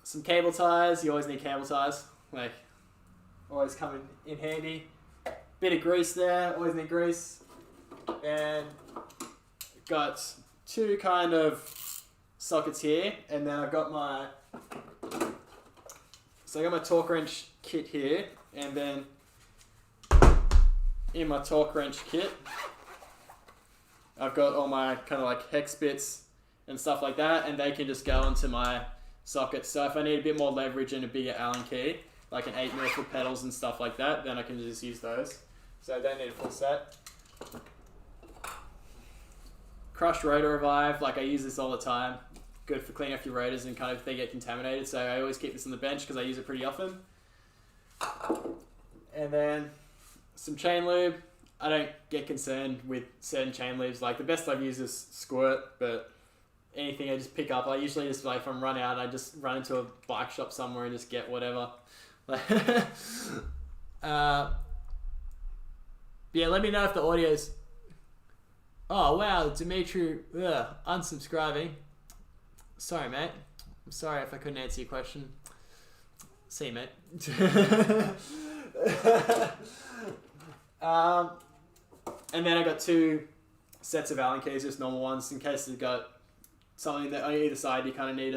Some cable ties. You always need cable ties. Like always come in handy. Bit of grease there. Always need grease. And got 2 kind of sockets here, and then I've got my torque wrench kit here, and then in my torque wrench kit I've got all my kind of like hex bits and stuff like that, and they can just go into my sockets. So if I need a bit more leverage and a bigger Allen key, like an 8mm for pedals and stuff like that, then I can just use those. So I don't need a full set. Crushed rotor revive, like I use this all the time. Good for cleaning off your rotors and kind of if they get contaminated. So I always keep this on the bench because I use it pretty often. And then some chain lube. I don't get concerned with certain chain lubes. Like the best I've used is Squirt, but anything I just pick up. I usually just, like, if I'm run out, I just run into a bike shop somewhere and just get whatever. Yeah, let me know if the audio's... Oh, wow, Dimitri, unsubscribing. Sorry, mate. I'm sorry if I couldn't answer your question. See you, mate. And then I got 2 sets of Allen keys, just normal ones, in case you've got something that on either side you kind of need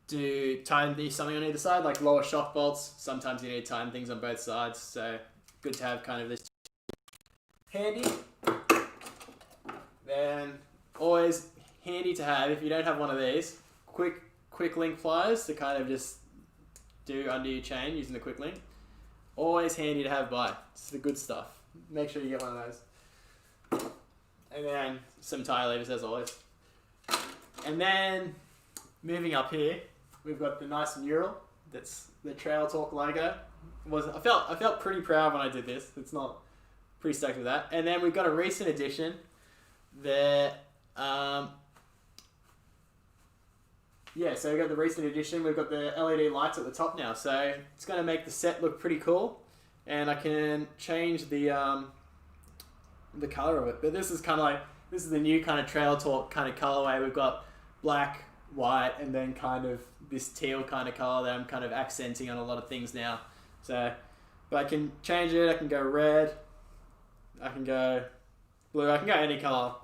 to tighten something on either side, like lower shock bolts. Sometimes you need to tighten things on both sides, so good to have kind of this handy. Then always handy to have, if you don't have one of these, quick link pliers to kind of just do under your chain using the quick link. Always handy to have by. It's the good stuff. Make sure you get one of those. And then some tire levers as always. And then moving up here, we've got the nice mural. That's the Trail Talk logo. I felt pretty proud when I did this. It's not pretty stoked with that. And then we've got a recent addition. So we've got the recent edition. We've got the LED lights at the top now, so it's going to make the set look pretty cool. And I can change the color of it. But this is the new kind of Trail Talk kind of colorway. We've got black, white, and then kind of this teal kind of color that I'm kind of accenting on a lot of things now. So, but I can change it. I can go red. I can go blue. I can go any color,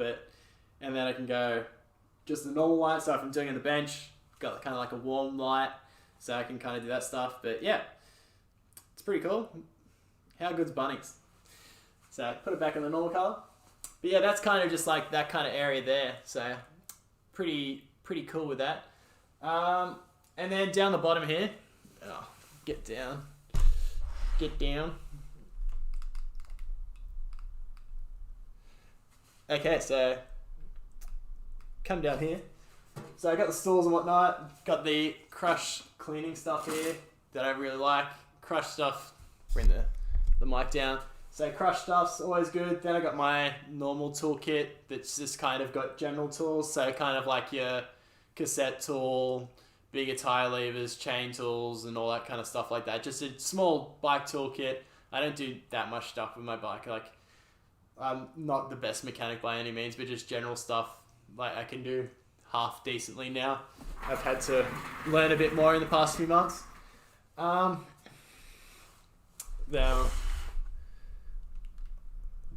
and then I can go just the normal light. So if I'm doing it on the bench, got kind of like a warm light, so I can kind of do that stuff. But yeah, it's pretty cool. How good's Bunnings? So put it back in the normal color. But yeah, that's kind of just like that kind of area there. So pretty cool with that. And then down the bottom here, get down. Okay, so come down here. So I got the stools and whatnot. Got the crush cleaning stuff here that I really like. Crush stuff. Bring the mic down. So crush stuff's always good. Then I got my normal toolkit that's just kind of got general tools. So kind of like your cassette tool, bigger tire levers, chain tools, and all that kind of stuff like that. Just a small bike toolkit. I don't do that much stuff with my bike. Like, I'm not the best mechanic by any means, but just general stuff like I can do half decently now. I've had to learn a bit more in the past few months. Now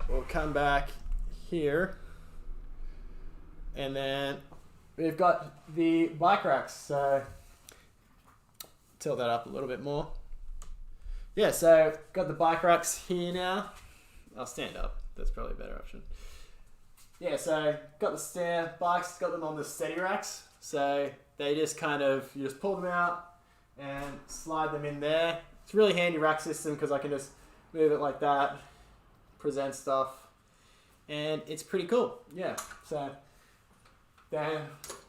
we'll come back here, and then we've got the bike racks. So tilt that up a little bit more. Yeah, so got the bike racks here now. I'll stand up. That's probably a better option. Yeah, so got the stair bikes, got them on the steady racks. So they just kind of, you just pull them out and slide them in there. It's a really handy rack system because I can just move it like that, present stuff, and it's pretty cool. Yeah, so then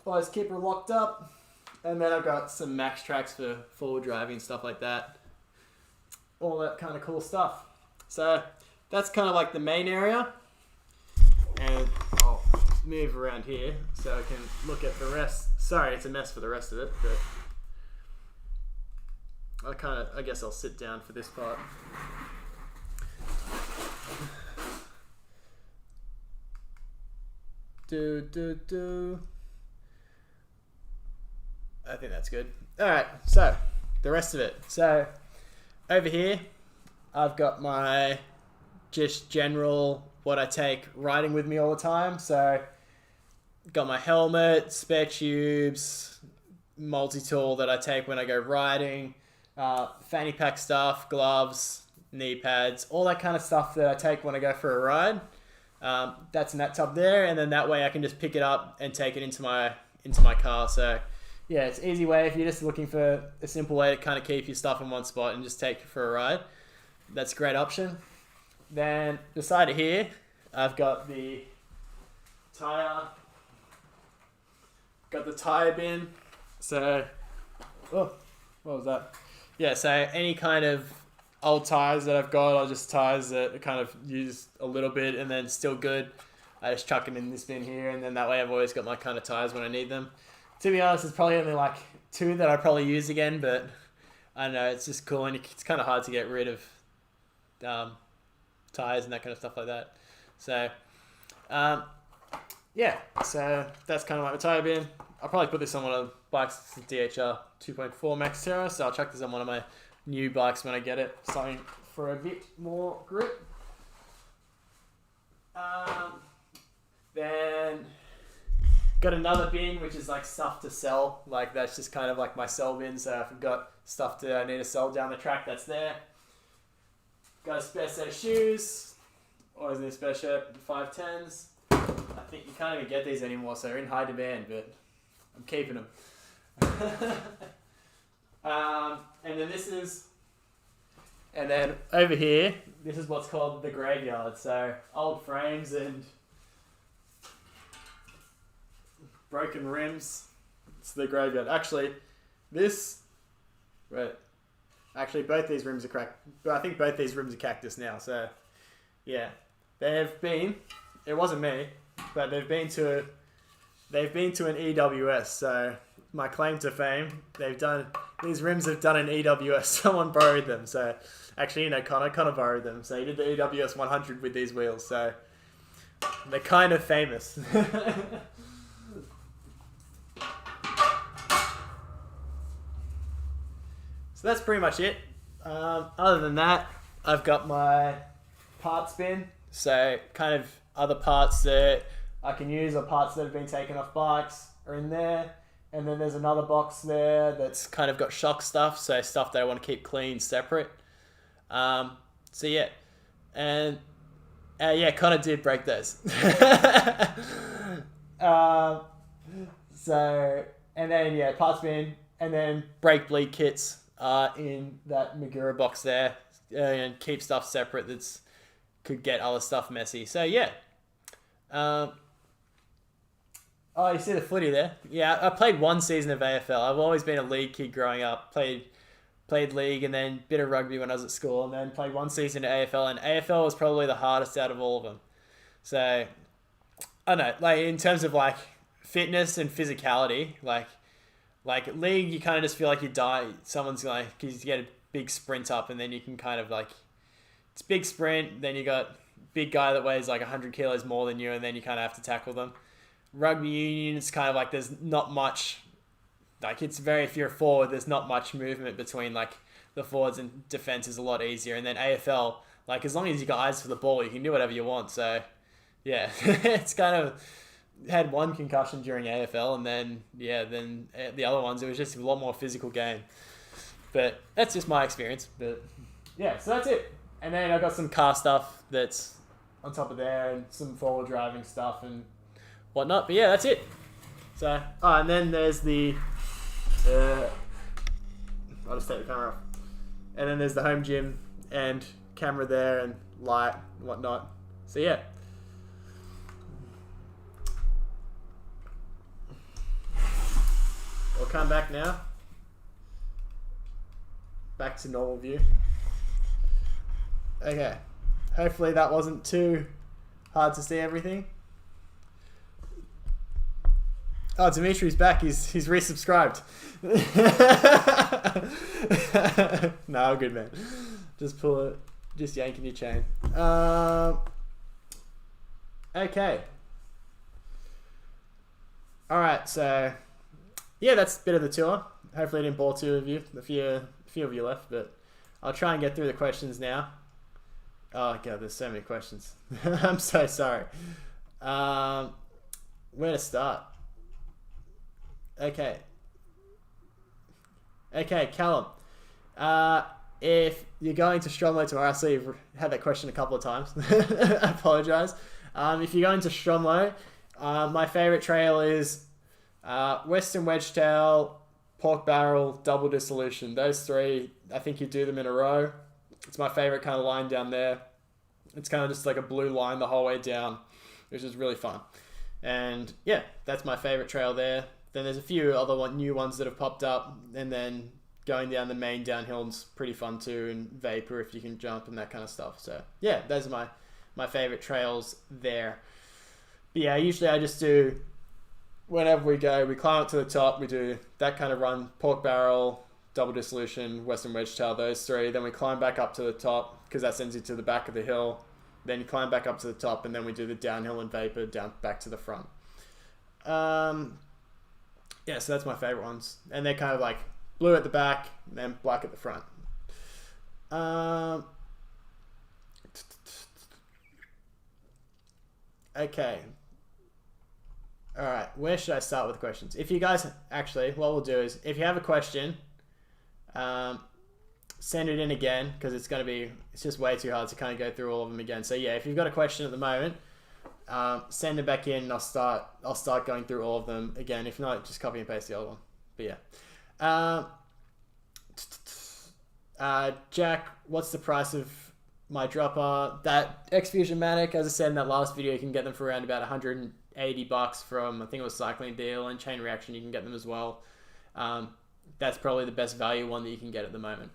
always keep her locked up. And then I've got some max tracks for forward driving and stuff like that. All that kind of cool stuff. So that's kind of like the main area. And I'll move around here so I can look at the rest. Sorry, it's a mess for the rest of it, but I guess I'll sit down for this part. I think that's good. All right, so the rest of it. So over here, I've got my just general what I take riding with me all the time. So got my helmet, spare tubes, multi-tool that I take when I go riding, fanny pack stuff, gloves, knee pads, all that kind of stuff that I take when I go for a ride. That's in that tub there, and then that way I can just pick it up and take it into my car. So yeah, it's an easy way if you're just looking for a simple way to kind of keep your stuff in one spot and just take it for a ride. That's a great option. Then beside it here, I've got the tire. Got the tire bin. So, what was that? Yeah, so any kind of old tires that I've got, or just tires that are kind of used a little bit and then still good, I just chuck them in this bin here, and then that way I've always got my kind of tires when I need them. To be honest, there's probably only like 2 that I probably use again, but I don't know, it's just cool, and it's kind of hard to get rid of tires and that kind of stuff like that. So, yeah, so that's kind of like the tire bin. I'll probably put this on one of the bikes, it's a DHR 2.4 Max Terra, so I'll chuck this on one of my new bikes when I get it, something for a bit more grip. Then got another bin which is like stuff to sell, like that's just kind of like my sell bin, so if I've got stuff that I need to sell down the track, that's there. Got a spare set of shoes, always need a spare shirt, 510s. I think you can't even get these anymore, so they're in high demand, but I'm keeping them. And then over here, this is what's called the graveyard. So old frames and broken rims. It's the graveyard. Actually, both these rims are cracked. But I think both these rims are cactus now. So yeah, it wasn't me, but they've been to an EWS. So my claim to fame, these rims have done an EWS. Someone borrowed them. So actually, Connor borrowed them. So he did the EWS 100 with these wheels. So they're kind of famous. So that's pretty much it. Other than that, I've got my parts bin. So kind of other parts that I can use, or parts that have been taken off bikes, are in there. And then there's another box there that's kind of got shock stuff, so stuff that I want to keep clean, separate. So yeah, and Connor did break those. And then parts bin, and then brake bleed kits in that Magura box there, and keep stuff separate that's could get other stuff messy. So yeah. Oh, you see the footy there? Yeah, I played 1 season of AFL. I've always been a league kid growing up. Played league and then bit of rugby when I was at school, and then played 1 season of AFL, and AFL was probably the hardest out of all of them. So, I don't know, like in terms of like fitness and physicality, like league, you kind of just feel like you die. Someone's like, because you get a big sprint up, and then you can kind of like, it's big sprint, then you got big guy that weighs like 100 kilos more than you, and then you kind of have to tackle them. Rugby union is kind of like there's not much, like it's very, if you're a forward, there's not much movement between like the forwards, and defense is a lot easier. And then AFL, like as long as you got eyes for the ball, you can do whatever you want. So yeah, it's kind of had 1 concussion during AFL, and then the other ones, it was just a lot more physical game. But that's just my experience. But yeah, so that's it. And then I got some car stuff that's on top of there, and some forward driving stuff and whatnot. But yeah, that's it. So, and then there's the I'll just take the camera off. And then there's the home gym and camera there and light and whatnot. So yeah. We'll come back now. Back to normal view. Okay. Hopefully that wasn't too hard to see everything. Oh, Dimitri's back. He's resubscribed. No, good man. Just pull it. Just yanking your chain. Okay. All right, so yeah, that's a bit of the tour. Hopefully, I didn't bore two of you. A few of you left, but I'll try and get through the questions now. Oh god, there's so many questions. I'm so sorry. Where to start? Okay, Callum. If you're going to Stromlo tomorrow, I see you've had that question a couple of times. I apologize. If you're going to Stromlo, my favorite trail is Western Wedgetail, Pork Barrel, Double Dissolution. Those three, I think you do them in a row. It's my favorite kind of line down there. It's kind of just like a blue line the whole way down, which is really fun. And yeah, that's my favorite trail there. Then there's a few other new ones that have popped up, and then going down the main downhill is pretty fun too, and Vapor if you can jump and that kind of stuff. So yeah, those are my favorite trails there. But yeah, usually I just do, whenever we go, we climb up to the top, we do that kind of run, Pork Barrel, Double Dissolution, Western Wedgetail, those three. Then we climb back up to the top because that sends you to the back of the hill. Then you climb back up to the top, and then we do the downhill and Vapor down back to the front. Yeah, so that's my favorite ones. And they're kind of like blue at the back and then black at the front. Okay. All right, where should I start with questions? If you guys, actually, what we'll do is, if you have a question, send it in again, because it's just way too hard to kind of go through all of them again. So yeah, if you've got a question at the moment, send it back in and I'll start going through all of them again. If not, just copy and paste the other one. But yeah. Jack, what's the price of my dropper? That X-Fusion Manic, as I said in that last video, you can get them for around about $180 from, I think it was Cycling Deal, and Chain Reaction you can get them as well. That's probably the best value one that you can get at the moment.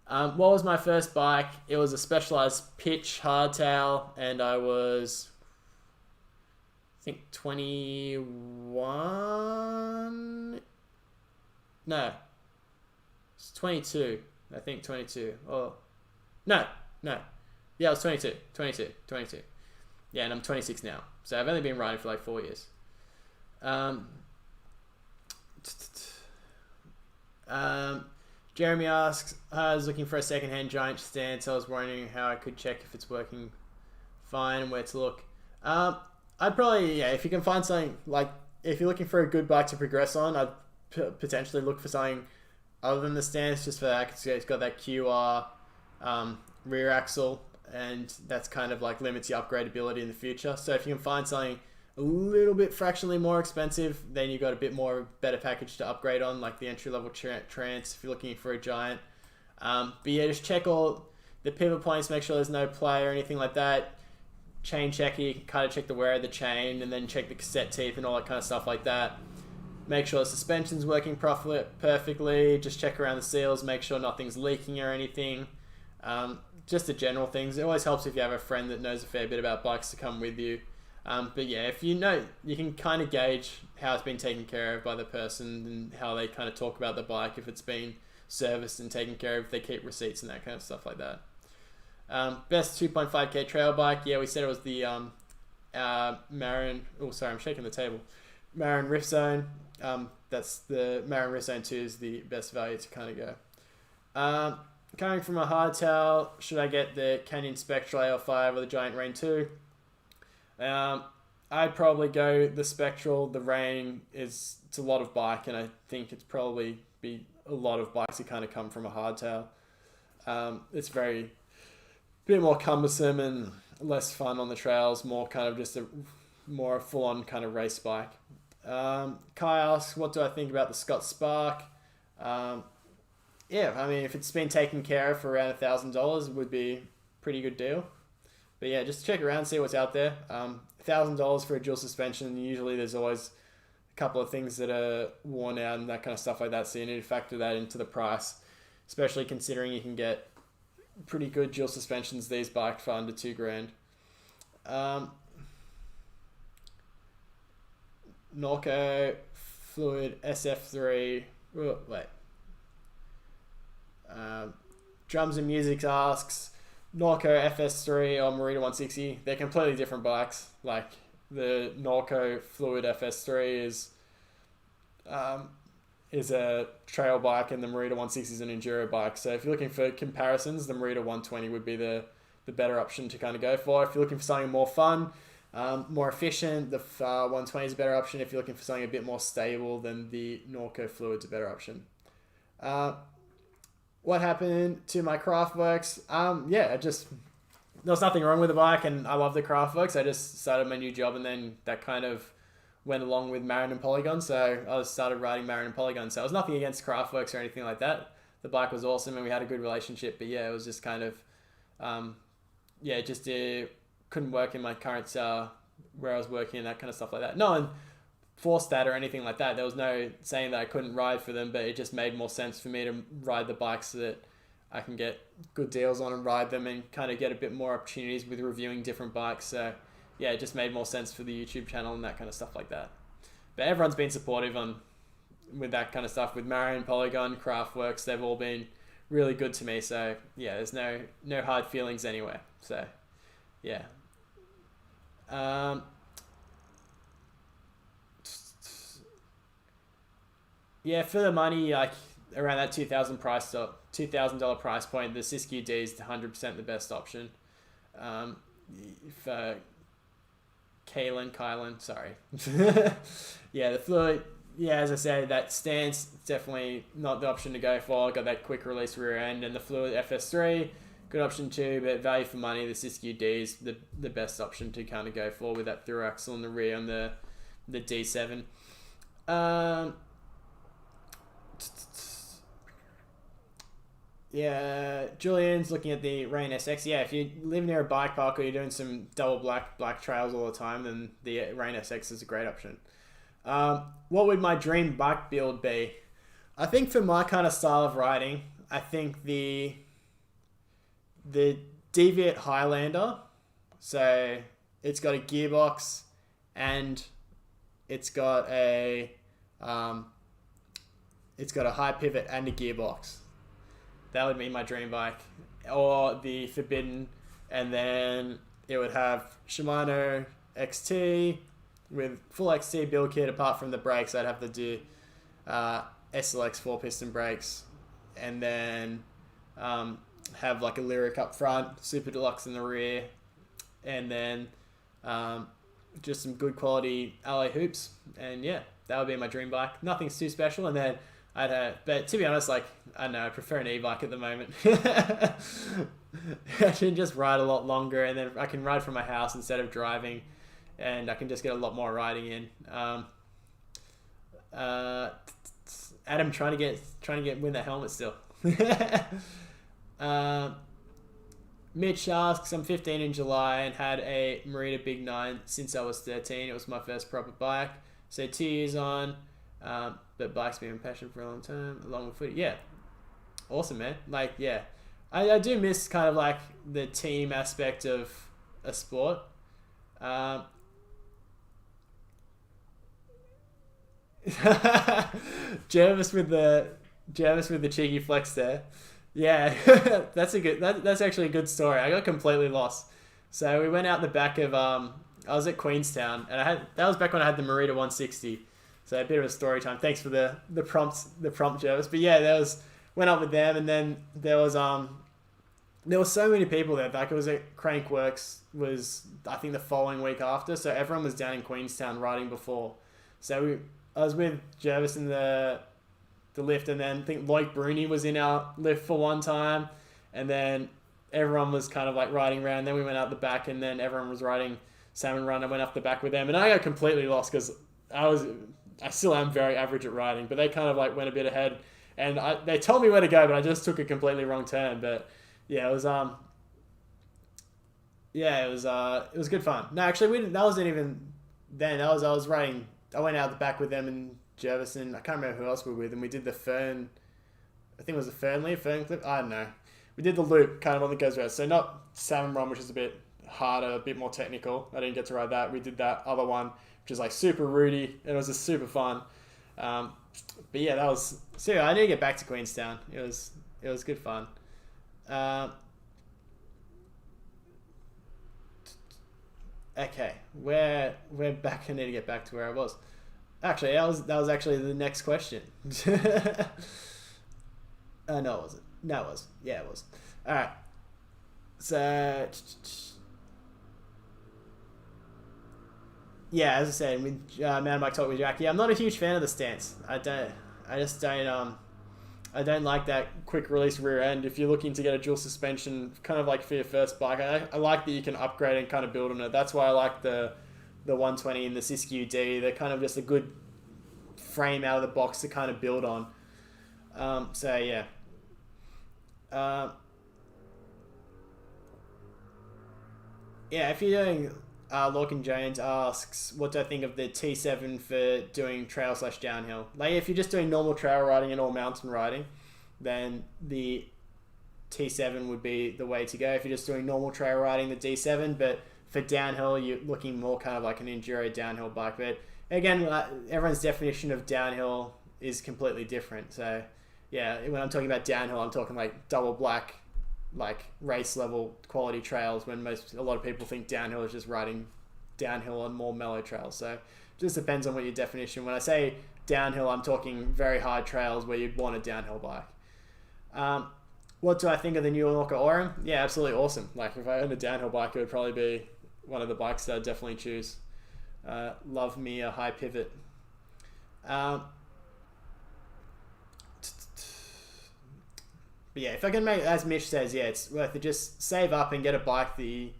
What was my first bike? It was a Specialized pitch hardtail, and I was, I think, 21. No, it's 22. I think 22. Oh, no. Yeah, I was 22. Yeah, and I'm 26 now. So I've only been riding for like 4 years. Jeremy asks, I was looking for a secondhand giant stand, so I was wondering how I could check if it's working fine and where to look. I'd probably, yeah, if you can find something, like, if you're looking for a good bike to progress on, I'd potentially look for something other than the stands, just for that, because it's got that QR rear axle, and that's kind of like limits your upgradability in the future. So if you can find something a little bit fractionally more expensive, then you've got a bit more better package to upgrade on, like the entry-level trance if you're looking for a giant. But yeah, just check all the pivot points, make sure there's no play or anything like that. Chain checker, you can kind of check the wear of the chain, and then check the cassette teeth and all that kind of stuff like that. Make sure the suspension's working perfectly. Just check around the seals, make sure nothing's leaking or anything. Just the general things. It always helps if you have a friend that knows a fair bit about bikes to come with you. But yeah, if you know, you can kind of gauge how it's been taken care of by the person and how they kind of talk about the bike, if it's been serviced and taken care of, if they keep receipts and that kind of stuff like that. Best 2.5k trail bike, yeah, we said it was the Marin, oh sorry, I'm shaking the table. Marin Rift Zone, that's the Marin Rift Zone 2 is the best value to kind of go. Coming from a hardtail, should I get the Canyon Spectral AL5 or the Giant Rain 2? I'd probably go the Spectral. The Rain it's a lot of bike, and I think it's probably be a lot of bikes that kind of come from a hardtail. It's very bit more cumbersome and less fun on the trails, more kind of just a more full-on kind of race bike. Kai asks, what do I think about the Scott Spark? Yeah, I mean, if it's been taken care of for around $1,000, it would be a pretty good deal. But yeah, just check around, see what's out there. $1,000 for a dual suspension, usually there's always a couple of things that are worn out and that kind of stuff like that, so you need to factor that into the price, especially considering you can get pretty good dual suspensions these bikes for under $2,000. Norco Fluid SF3. Oh, wait. Drums and Music asks, Norco FS3 or Marita 160. They're completely different bikes. Like the Norco Fluid FS3 is is a trail bike, and the Merida 160 is an enduro bike. So if you're looking for comparisons, the Merida 120 would be the better option to kind of go for. If you're looking for something more fun, more efficient, the 120 is a better option. If you're looking for something a bit more stable, then the Norco Fluid's a better option. What happened to my Craftworks? There was nothing wrong with the bike, and I love the Craftworks. I just started my new job, and then that kind of went along with Marin and Polygon, so I started riding Marin and Polygon. So it was nothing against Craftworks or anything like that. The bike was awesome, and we had a good relationship, but yeah, it was just kind of, couldn't work in my current where I was working and that kind of stuff like that. No one forced that or anything like that. There was no saying that I couldn't ride for them, but it just made more sense for me to ride the bikes so that I can get good deals on and ride them and kind of get a bit more opportunities with reviewing different bikes. So yeah, it just made more sense for the YouTube channel and that kind of stuff like that. But everyone's been supportive with that kind of stuff. With Marion, Polygon, Craftworks, they've all been really good to me. So yeah, there's no hard feelings anywhere. So yeah. Yeah, for the money, like around that $2,000 price point, the Siskiyou D is 100% the best option. For Kylan, sorry. Yeah, the Fluid, yeah, as I said, that stance definitely not the option to go for. Got that quick release rear end, and the Fluid FS3, good option too, but value for money, the Siskiyou D is the best option to kind of go for with that through axle in the rear on the D7. Yeah, Julian's looking at the Rain SX. Yeah, if you live near a bike park or you're doing some double black trails all the time, then the Rain SX is a great option. What would my dream bike build be? I think for my kind of style of riding, I think the Deviate Highlander. So it's got a gearbox and it's got a high pivot and a gearbox. That would be my dream bike. Or the Forbidden, and then it would have Shimano XT with full XT build kit. Apart from the brakes, I'd have to do SLX 4-piston brakes, and then have like a Lyric up front, Super Deluxe in the rear, and then just some good quality alloy hoops. And yeah, that would be my dream bike. Nothing's too special, and then but to be honest, like, I don't know, I prefer an e-bike at the moment. I can just ride a lot longer, and then I can ride from my house instead of driving, and I can just get a lot more riding in. Adam trying to get win that helmet still. Mitch asks, I'm 15 in July and had a Merida Big 9 since I was 13. It was my first proper bike. So 2 years on. But bike's been a passion for a long time, along with footy. Yeah, awesome, man. Like, yeah, I do miss kind of like the team aspect of a sport. Jervis with the cheeky flex there. Yeah, that's actually a good story. I got completely lost. So we went out the back of I was at Queenstown, and that was back when I had the Merida 160. So a bit of a story time. Thanks for the prompt, Jervis. But yeah, went up with them, and then there was so many people there. Like, it was at Crankworks was, I think, the following week after. So everyone was down in Queenstown riding before. So I was with Jervis in the lift, and then I think Loic Bruni was in our lift for one time, and then everyone was kind of like riding around. Then we went out the back, and then everyone was riding Salmon Run. I went up the back with them, and I got completely lost because I still am very average at riding, but they kind of like went a bit ahead, and they told me where to go, but I just took a completely wrong turn. But yeah, it was good fun. No, actually, that wasn't even then. I was riding. I went out the back with them and Jervis, and I can't remember who else we were with, and we did the Fern. I think it was the Fern Clip. I don't know. We did the loop kind of on the goes road. So not Salmon Run, which is a bit harder, a bit more technical. I didn't get to ride that. We did that other one, which is like super rooty, and it was just super fun. But yeah, that was. So I need to get back to Queenstown. It was good fun. Okay, we're back. I need to get back to where I was. Actually, that was actually the next question. No, it wasn't. No, it was. Yeah, it was. All right. So, yeah, as I said, with mountain bike talk with Jackie, I'm not a huge fan of the stance. I just don't. I don't like that quick release rear end. If you're looking to get a dual suspension, kind of like for your first bike, I like that you can upgrade and kind of build on it. That's why I like the 120 and the Siskiyou D. They're kind of just a good frame out of the box to kind of build on. So yeah. Yeah, if you're doing, Lorcan Jones asks, what do I think of the T7 for doing trail/downhill? Like, if you're just doing normal trail riding and all mountain riding, then the T7 would be the way to go. If you're just doing normal trail riding, the D7, but for downhill, you're looking more kind of like an enduro downhill bike. But again, everyone's definition of downhill is completely different. So yeah, when I'm talking about downhill, I'm talking like double black, like race level quality trails, when a lot of people think downhill is just riding downhill on more mellow trails. So it just depends on what your definition. When I say downhill, I'm talking very hard trails where you'd want a downhill bike. What do I think of the new Orca Aurum? Yeah, absolutely awesome. Like, if I owned a downhill bike, it would probably be one of the bikes that I'd definitely choose. Love me a high pivot. But yeah, if I can make, as Mitch says, yeah, it's worth it. Just save up and get a bike that you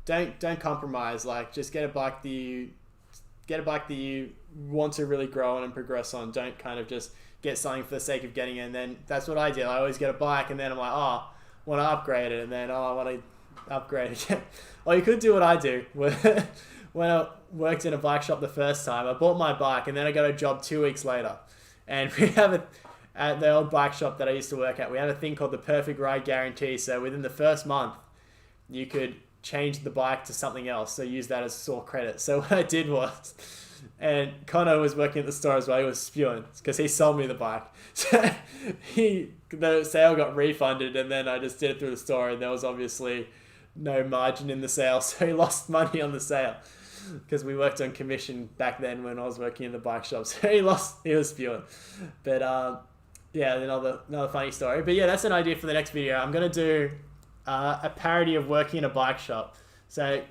don't compromise. Like, just get a bike that you want to really grow on and progress on. Don't kind of just get something for the sake of getting it. And then that's what I did. I always get a bike, and then I'm like, oh, I want to upgrade it, and then I want to upgrade it again. Or you could do what I do. When I worked in a bike shop the first time, I bought my bike, and then I got a job 2 weeks later, and we have at the old bike shop that I used to work at, we had a thing called the Perfect Ride Guarantee. So within the first month, you could change the bike to something else. So use that as store credit. So what I did was, and Connor was working at the store as well, he was spewing because he sold me the bike. So the sale got refunded, and then I just did it through the store, and there was obviously no margin in the sale. So he lost money on the sale because we worked on commission back then when I was working in the bike shop. So he was spewing. But yeah, another funny story. But yeah, that's an idea for the next video. I'm going to do a parody of working in a bike shop. So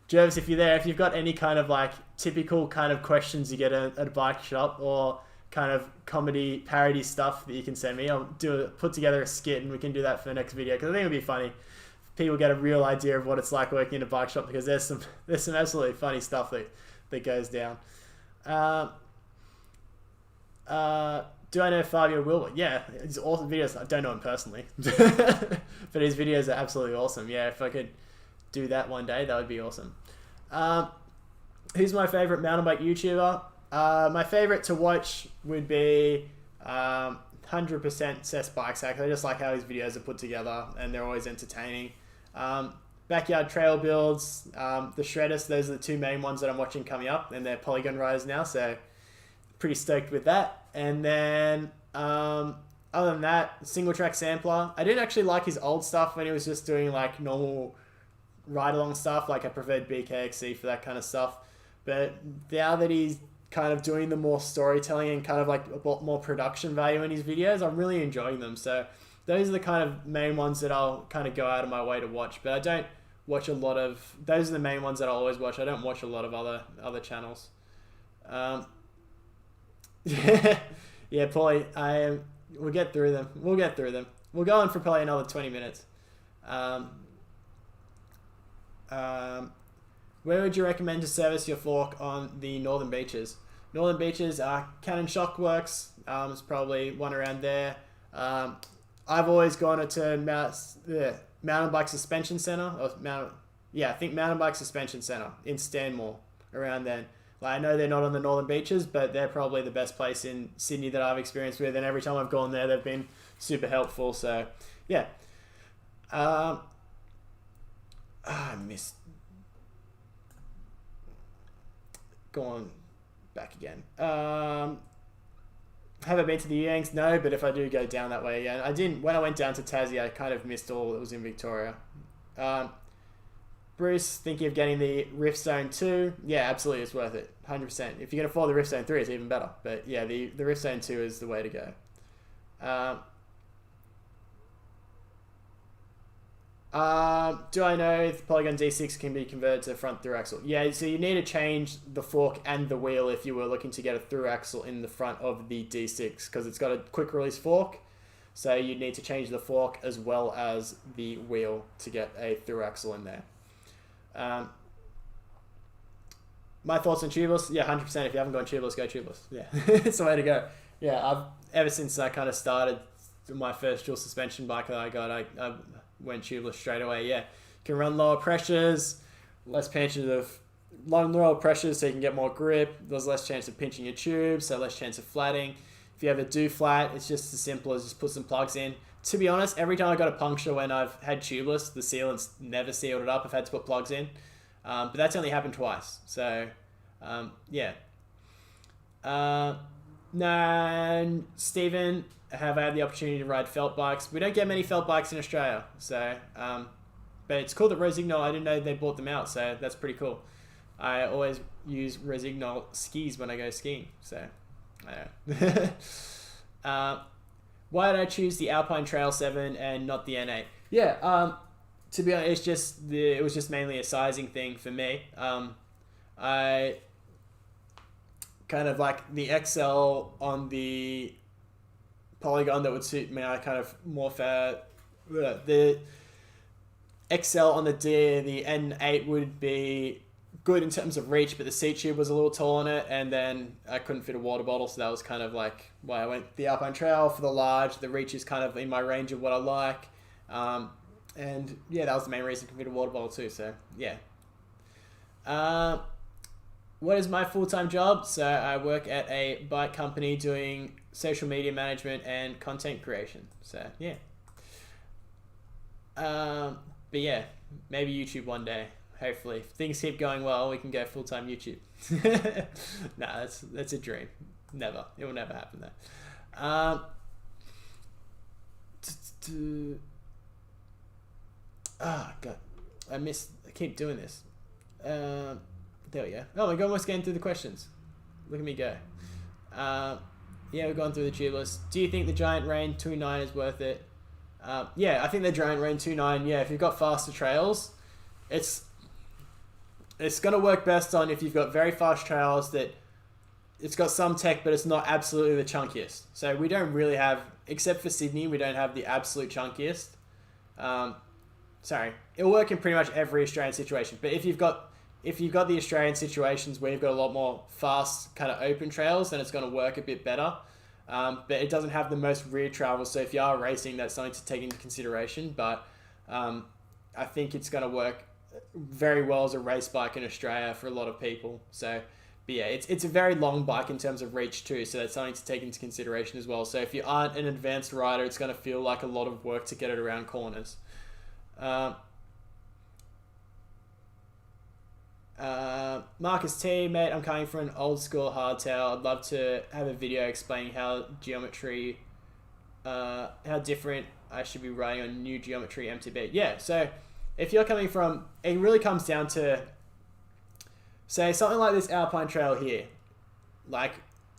Jervis, if you're there, if you've got any kind of like typical kind of questions you get at a bike shop, or kind of comedy parody stuff that you can send me, I'll put together a skit, and we can do that for the next video, because I think it'll be funny. People get a real idea of what it's like working in a bike shop, because there's some absolutely funny stuff that goes down. Do I know Fabio Wilbur? Yeah, his awesome videos. I don't know him personally, but his videos are absolutely awesome. Yeah, if I could do that one day, that would be awesome. Who's my favorite mountain bike YouTuber? My favorite to watch would be 100% Cess Bike Sack. I just like how his videos are put together, and they're always entertaining. Backyard Trail Builds, the Shredders, those are the two main ones that I'm watching coming up, and they're Polygon riders now, so pretty stoked with that. And then other than that, Single Track Sampler. I didn't actually like his old stuff when he was just doing like normal ride along stuff. Like, I preferred BKXC for that kind of stuff. But now that he's kind of doing the more storytelling and kind of like a lot more production value in his videos, I'm really enjoying them. So those are the kind of main ones that I'll kind of go out of my way to watch. But I don't watch a lot of, those are the main ones that I'll always watch. I don't watch a lot of other channels. Yeah, Paulie, we'll get through them. We'll go on for probably another 20 minutes. Where would you recommend to service your fork on the Northern Beaches? Northern Beaches, Cannon Shock Works. There's probably one around there. I've always gone to Mountain Bike Suspension Center. I think Mountain Bike Suspension Center in Stanmore, around then. Like, I know they're not on the Northern Beaches, but they're probably the best place in Sydney that I've experienced with, and every time I've gone there, they've been super helpful. So, yeah. I missed. Go on back again. Have I been to the Yangs? No, but if I do go down that way, yeah. I didn't. When I went down to Tassie, I kind of missed all that was in Victoria. Bruce, thinking of getting the Rift Zone 2. Yeah, absolutely, it's worth it. 100%. If you can afford the Rift Zone 3, it's even better. But yeah, the Rift Zone 2 is the way to go. Do I know if the Polygon D6 can be converted to the front through axle? Yeah, so you need to change the fork and the wheel if you were looking to get a through axle in the front of the D6, because it's got a quick release fork. So you need to change the fork as well as the wheel to get a through axle in there. My thoughts on tubeless? Yeah, 100%. If you haven't gone tubeless, go tubeless. Yeah, it's the way to go. Yeah, ever since I kind of started my first dual suspension bike that I got, I went tubeless straight away. Yeah, you can run lower pressures, lower pressures so you can get more grip. There's less chance of pinching your tube, so less chance of flatting. If you ever do flat, it's just as simple as just put some plugs in. To be honest, every time I got a puncture when I've had tubeless, the sealant's never sealed it up. I've had to put plugs in. But that's only happened twice. So, yeah. No, Stephen, have I had the opportunity to ride felt bikes? We don't get many felt bikes in Australia. So, but it's cool that Rosignol, I didn't know they bought them out. So that's pretty cool. I always use Rosignol skis when I go skiing. So, I don't know. Why did I choose the Alpine Trail 7 and not the N8? Yeah, to be honest, it was just mainly a sizing thing for me. I kind of like the XL on the Polygon that would suit me. I kind of the XL on the N8 would be good in terms of reach, but the seat tube was a little tall on it, and then I couldn't fit a water bottle, so that was kind of like why I went the Alpine Trail for the large. The reach is kind of in my range of what I like, and yeah, that was the main reason I could fit a water bottle too. So yeah. What is my full-time job? So I work at a bike company doing social media management and content creation. So yeah. But yeah, maybe YouTube one day. Hopefully, if things keep going well, we can go full-time YouTube. Nah, that's a dream. Never. It will never happen though. God. I keep doing this. There we go. Oh my God, almost getting through the questions. Look at me go. Yeah, we've gone through the tubeless. Do you think the Giant Rain 2.9 is worth it? Yeah, I think the Giant Rain 2.9, yeah, if you've got faster trails, it's going to work best on if you've got very fast trails that it's got some tech, but it's not absolutely the chunkiest. So we don't really have, except for Sydney, we don't have the absolute chunkiest. Sorry, it'll work in pretty much every Australian situation. But if you've got the Australian situations where you've got a lot more fast kind of open trails, then it's going to work a bit better. But it doesn't have the most rear travel. So if you are racing, that's something to take into consideration. But I think it's going to work very well as a race bike in Australia for a lot of people. So, but yeah, it's a very long bike in terms of reach too. So that's something to take into consideration as well. So if you aren't an advanced rider, it's going to feel like a lot of work to get it around corners. Marcus T, mate, I'm coming from an old school hardtail. I'd love to have a video explaining how different I should be riding on new geometry MTB. Yeah, so if you're coming from, it really comes down to, say, something like this Alpine Trail here. Like,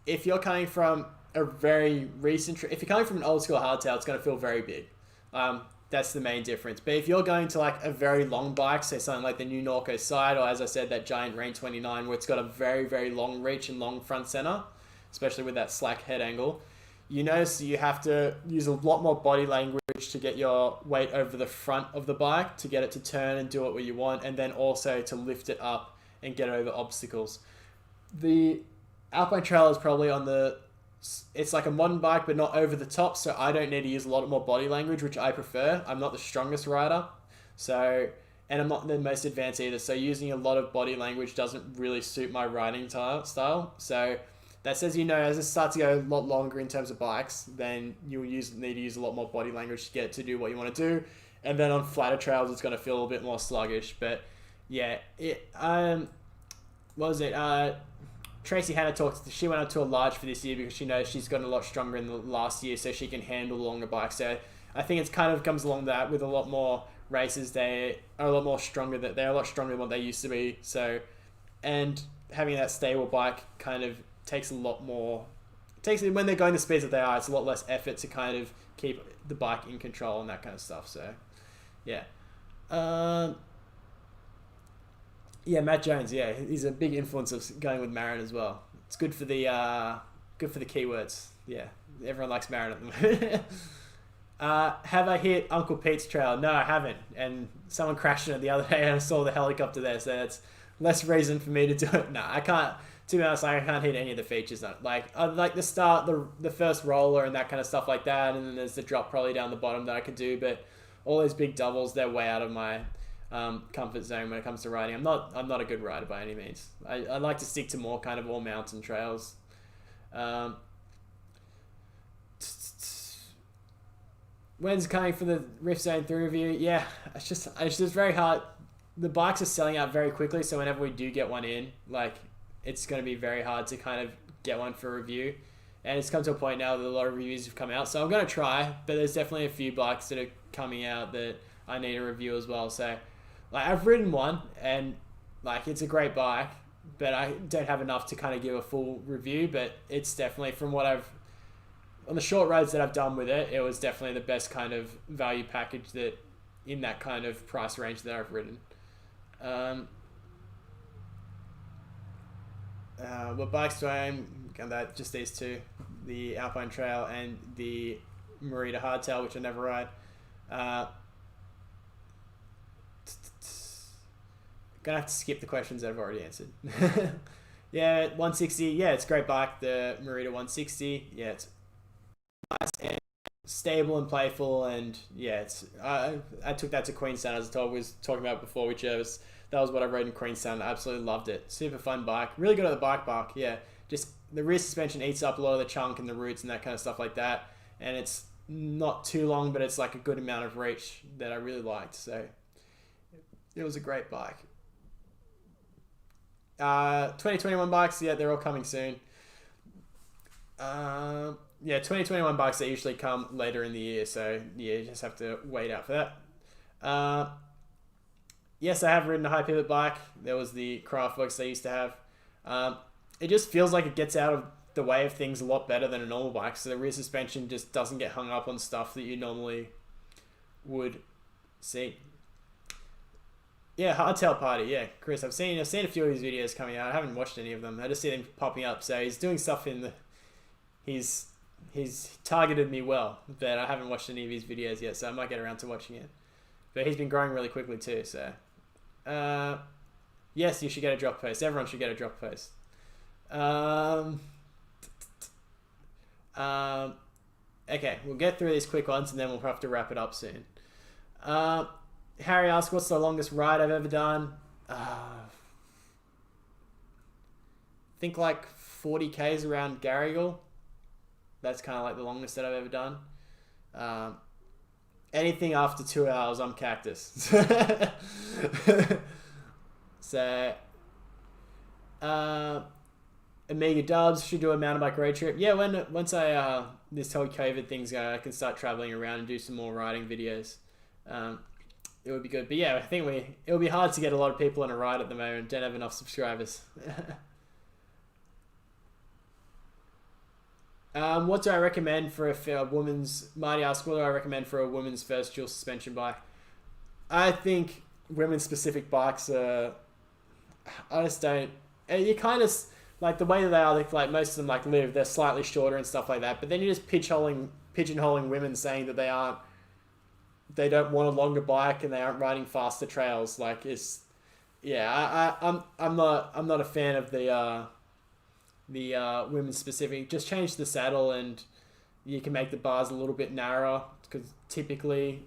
if you're coming from a very recent, if you're coming from an old school hardtail, it's going to feel very big. That's the main difference. But if you're going to like a very long bike, say something like the new Norco Side, or as I said, that Giant Rain 29, where it's got a very, very long reach and long front center, especially with that slack head angle, you notice you have to use a lot more body language to get your weight over the front of the bike, to get it to turn and do it where you want, and then also to lift it up and get over obstacles. The Alpine Trail is probably it's like a modern bike, but not over the top, so I don't need to use a lot more body language, which I prefer. I'm not the strongest rider, and I'm not the most advanced either, so using a lot of body language doesn't really suit my riding style. So that says, as it starts to go a lot longer in terms of bikes, then you'll need to use a lot more body language to get it to do what you want to do, and then on flatter trails, it's going to feel a bit more sluggish. But yeah, what was it? Tracy Hannah she went up to a large for this year because she knows she's gotten a lot stronger in the last year, so she can handle longer bikes. So I think it's kind of comes along that with a lot more races, they are a lot more stronger. That they're a lot stronger than what they used to be. So, and having that stable bike kind of takes a lot more. When they're going the speeds that they are, it's a lot less effort to kind of keep the bike in control and that kind of stuff. So, yeah. Yeah, Matt Jones. Yeah, he's a big influence of going with Marin as well. It's good for the keywords. Yeah, everyone likes Marin at the moment. Have I hit Uncle Pete's trail? No, I haven't. And someone crashed in it the other day, and I saw the helicopter there, so that's less reason for me to do it. No, I can't. To be honest, I can't hit any of the features. Like I like the start, the first roller and that kind of stuff like that, and then there's the drop probably down the bottom that I could do. But all those big doubles, they're way out of my comfort zone when it comes to riding. I'm not a good rider by any means. I like to stick to more kind of all mountain trails. When's coming for the Rift Zone 3 review? Yeah, it's just very hard. The bikes are selling out very quickly, so whenever we do get one in, like, it's going to be very hard to kind of get one for review. And it's come to a point now that a lot of reviews have come out, so I'm going to try, but there's definitely a few bikes that are coming out that I need a review as well. So, like, I've ridden one, and, like, it's a great bike, but I don't have enough to kind of give a full review, but it's definitely, from what I've on the short rides that I've done with it, it was definitely the best kind of value package that in that kind of price range that I've ridden. What bikes do I own? Just these two, the Alpine Trail and the Merida Hardtail, which I never ride. Gonna have to skip the questions that I've already answered. Yeah, 160. Yeah, it's a great bike. The Merida 160. Yeah, it's nice and stable and playful, and yeah, it's I took that to Queenstown, as I was talking about before, that was what I rode in Queenstown. I absolutely loved it. Super fun bike, really good at the bike park. Yeah, just the rear suspension eats up a lot of the chunk and the roots and that kind of stuff like that, and it's not too long, but it's like a good amount of reach that I really liked. So it was a great bike. 2021 bikes, yeah, they're all coming soon. Yeah, 2021 bikes, they usually come later in the year, so yeah, you just have to wait out for that. Yes, I have ridden a high pivot bike. There was the Kraftwerks they used to have. It just feels like it gets out of the way of things a lot better than a normal bike, so the rear suspension just doesn't get hung up on stuff that you normally would see. Yeah, Hardtail Party. Yeah, Chris, I've seen a few of his videos coming out. I haven't watched any of them. I just see them popping up. So he's doing stuff in the. He's targeted me well, but I haven't watched any of his videos yet, so I might get around to watching it. But he's been growing really quickly too. So, yes, you should get a drop post. Everyone should get a drop post. Okay, we'll get through these quick ones, and then we'll have to wrap it up soon. Harry asks, what's the longest ride I've ever done? I think like 40 Ks around Garrigal. That's kind of like the longest that I've ever done. Anything after 2 hours, I'm cactus. So, Amiga Dubs should do a mountain bike road trip. Yeah, once I this whole COVID thing's going, I can start traveling around and do some more riding videos. It would be good. But yeah, I think it'll be hard to get a lot of people on a ride at the moment. Don't have enough subscribers. What do I recommend for a woman's... Marty asks, what do I recommend for a woman's first dual suspension bike? I think women's specific bikes are... I just don't... You kind of... Like, the way that they are, like, most of them, like, live, they're slightly shorter and stuff like that. But then you're just pigeonholing women, saying that they don't want a longer bike and they aren't riding faster trails. Like, it's... Yeah, I'm not a fan of the women's specific. Just change the saddle and you can make the bars a little bit narrower, because typically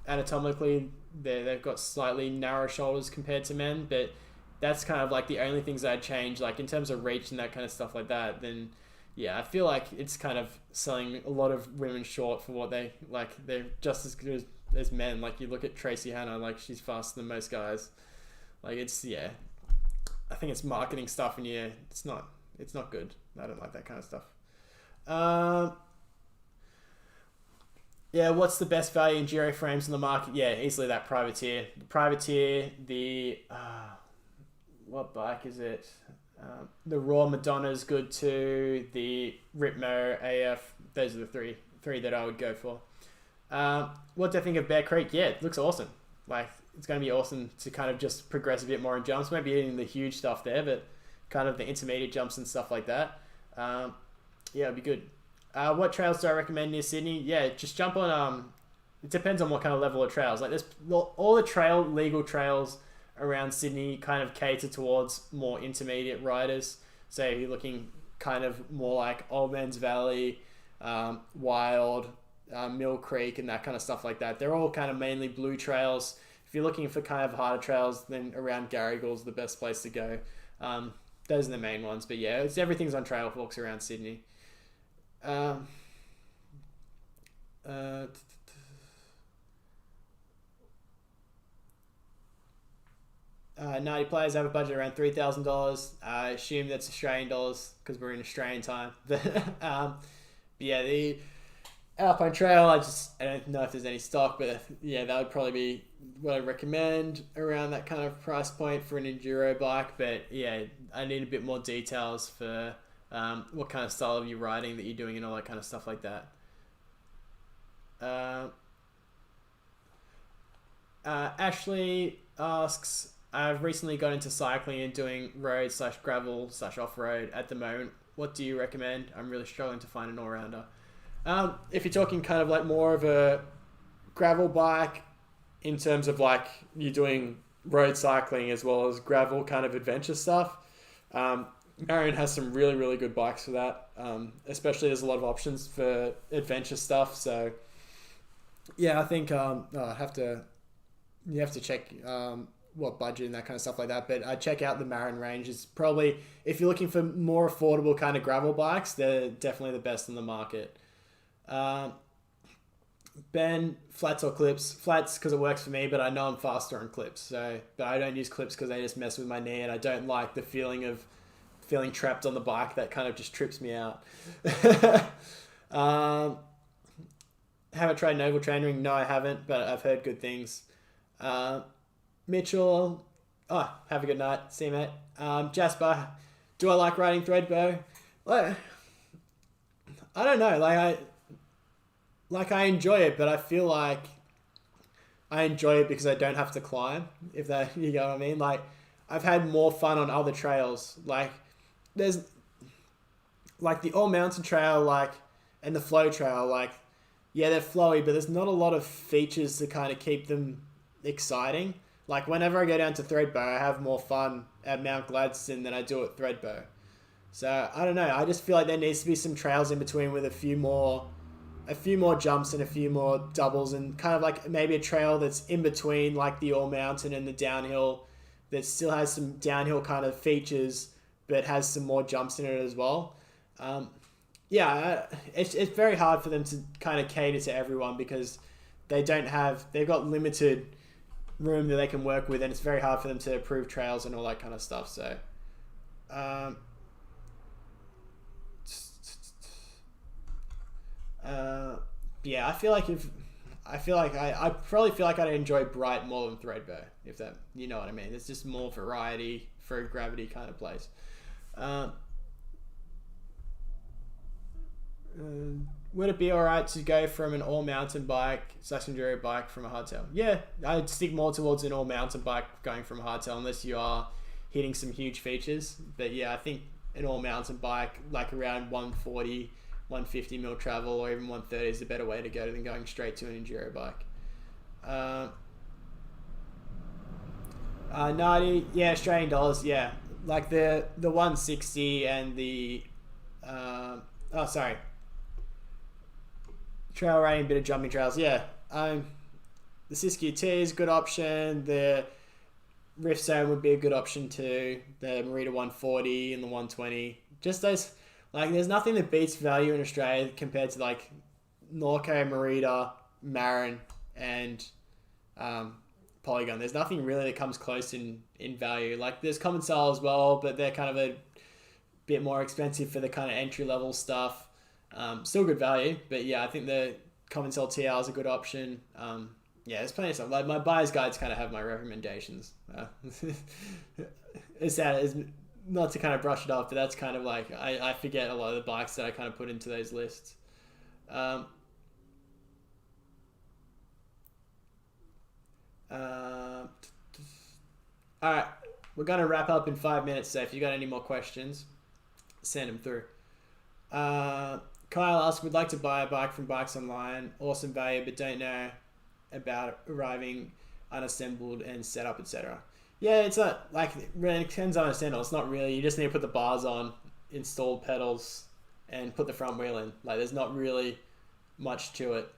anatomically they've got slightly narrower shoulders compared to men, but that's kind of like the only things I'd change, like in terms of reach and that kind of stuff like that. Then yeah, I feel like it's kind of selling a lot of women short for what they like. They're just as good as men. Like, you look at Tracy Hannah, like, she's faster than most guys. Like, it's, yeah, I think it's marketing stuff, and yeah, it's not good. I don't like that kind of stuff. Yeah, what's the best value enduro frames in the market? Yeah, easily that privateer. The privateer, the what bike is it? The Raw Madonna's good too. The Ripmo AF. Those are the three that I would go for. What do I think of Bear Creek? Yeah, it looks awesome. Like it's going to be awesome to kind of just progress a bit more in jumps. Maybe hitting the huge stuff there, but kind of the intermediate jumps and stuff like that. Yeah, it'd be good. What trails do I recommend near Sydney? Yeah, just jump on. It depends on what kind of level of trails. Like there's all the legal trails around Sydney kind of cater towards more intermediate riders. So you're looking kind of more like Old Man's Valley, Wild, Mill Creek, and that kind of stuff like that. They're all kind of mainly blue trails. If you're looking for kind of harder trails, then around Garrigall's the best place to go. Those are the main ones. But yeah, everything's on trail walks around Sydney. 90 players have a budget around $3,000. I assume that's Australian dollars because we're in Australian time. But yeah, the Alpine Trail, I don't know if there's any stock, but yeah, that would probably be what I recommend around that kind of price point for an enduro bike. But yeah, I need a bit more details for what kind of style of you riding that you're doing and all that kind of stuff like that. Ashley asks, I've recently got into cycling and doing road/gravel/off-road at the moment. What do you recommend? I'm really struggling to find an all-rounder. If you're talking kind of like more of a gravel bike in terms of like you're doing road cycling as well as gravel kind of adventure stuff, Marion has some really, really good bikes for that. Especially there's a lot of options for adventure stuff. So yeah, I think you have to check what budget and that kind of stuff like that. But I check out the Marin range. Is probably, if you're looking for more affordable kind of gravel bikes, they're definitely the best in the market. Ben, flats or clips? Flats because it works for me, but I know I'm faster on clips. So, but I don't use clips because they just mess with my knee, and I don't like the feeling trapped on the bike. That kind of just trips me out. Haven't tried Noble Trainering. No, I haven't, but I've heard good things. Mitchell, have a good night. See you, mate. Jasper, do I like riding threadbow? Like, I don't know. I enjoy it, but I feel like I enjoy it because I don't have to climb. If that, you know what I mean? Like, I've had more fun on other trails. Like, there's like the All Mountain Trail, like, and the Flow Trail. Like, yeah, they're flowy, but there's not a lot of features to kind of keep them exciting. Like whenever I go down to Threadbow, I have more fun at Mount Gladstone than I do at Threadbow. So I don't know. I just feel like there needs to be some trails in between with a few more jumps and a few more doubles, and kind of like maybe a trail that's in between like the All Mountain and the downhill that still has some downhill kind of features but has some more jumps in it as well. It's very hard for them to kind of cater to everyone because they've got limited room that they can work with, and it's very hard for them to approve trails and all that kind of stuff. So, yeah, I probably feel like I'd enjoy Bright more than Threadbow, if that, you know what I mean. There's just more variety for a gravity kind of place. Would it be alright to go from an all mountain bike / enduro bike from a hardtail? Yeah, I'd stick more towards an all mountain bike going from a hardtail unless you are hitting some huge features. But yeah, I think an all mountain bike like around 140, 150 mil travel or even 130 is a better way to go than going straight to an enduro bike. 90, yeah, Australian dollars, yeah. Like the 160 and the trail riding, bit of jumping trails, yeah. The Siskiyou T is a good option. The Rift Zone would be a good option too. The Merida 140 and the 120. Just those, like, there's nothing that beats value in Australia compared to like Norco, Merida, Marin, and Polygon. There's nothing really that comes close in value. Like there's Common Style as well, but they're kind of a bit more expensive for the kind of entry level stuff. Still good value, but yeah, I think the Common Cell TL is a good option. Yeah, there's plenty of stuff. Like my buyer's guides kind of have my recommendations. It's that is not to kind of brush it off, but that's kind of like I forget a lot of the bikes that I kind of put into those lists. All right, we're gonna wrap up in 5 minutes. So if you got any more questions, send them through. Kyle asks, would like to buy a bike from Bikes Online. Awesome value, but don't know about arriving unassembled and set up, etc. Yeah, it's not like it depends on understandable. It's not really. You just need to put the bars on, install pedals, and put the front wheel in. Like there's not really much to it.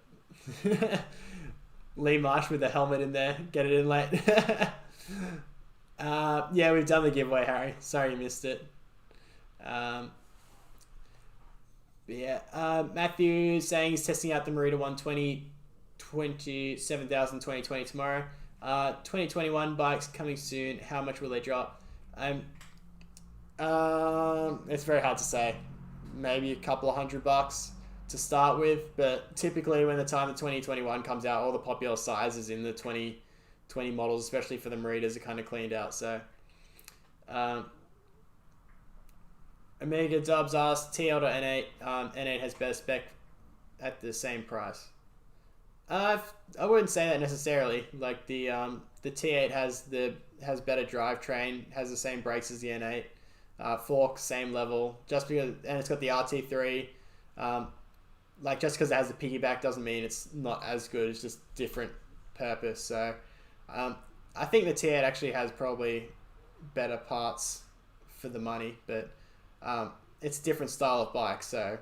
Lee Marsh with the helmet in there. Get it in late. Yeah, we've done the giveaway, Harry. Sorry you missed it. Matthew saying he's testing out the Merida 120 27,000 2020 tomorrow. 2021 bikes coming soon. How much will they drop? It's very hard to say. Maybe a couple of $100 to start with, but typically when the time of 2021 comes out, all the popular sizes in the 2020 models, especially for the Meritas, are kind of cleaned out. So, Omega Dubs asked TL to N8. N8 has better spec at the same price. I wouldn't say that necessarily. Like the T8 has better drivetrain, has the same brakes as the N8. Fork same level, just because, and it's got the RT3. Like just because it has the piggyback doesn't mean it's not as good. It's just different purpose. So I think the T8 actually has probably better parts for the money, but it's a different style of bike. So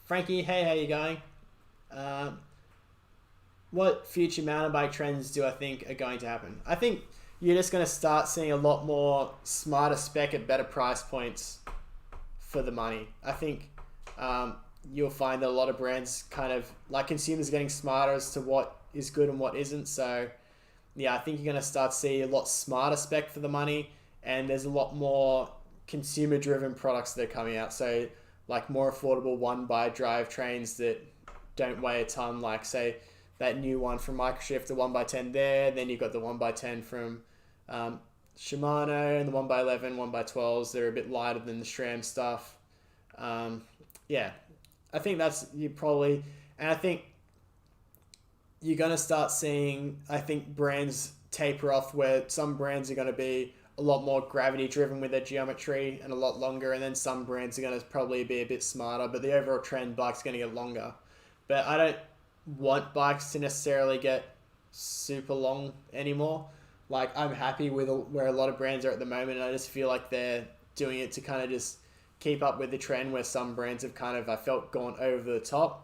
Frankie, hey, how you going? What future mountain bike trends do I think are going to happen? I think you're just going to start seeing a lot more smarter spec at better price points for the money. I think you'll find that a lot of brands kind of, like consumers getting smarter as to what is good and what isn't. So yeah, I think you're going to start to see a lot smarter spec for the money, and there's a lot more consumer driven products that are coming out. So like more affordable one-by drivetrains that don't weigh a ton, like say that new one from Microshift, the 1x10 there. Then you've got the 1x10 from Shimano and the 1x11, 1x12s. They're a bit lighter than the SRAM stuff. Yeah, I think that's you probably, and I think you're going to start seeing, I think brands taper off where some brands are going to be a lot more gravity driven with their geometry and a lot longer, and then some brands are going to probably be a bit smarter, but the overall trend, bike's going to get longer. But I don't want bikes to necessarily get super long anymore. Like I'm happy with where a lot of brands are at the moment, and I just feel like they're doing it to kind of just keep up with the trend, where some brands have kind of, I felt, gone over the top.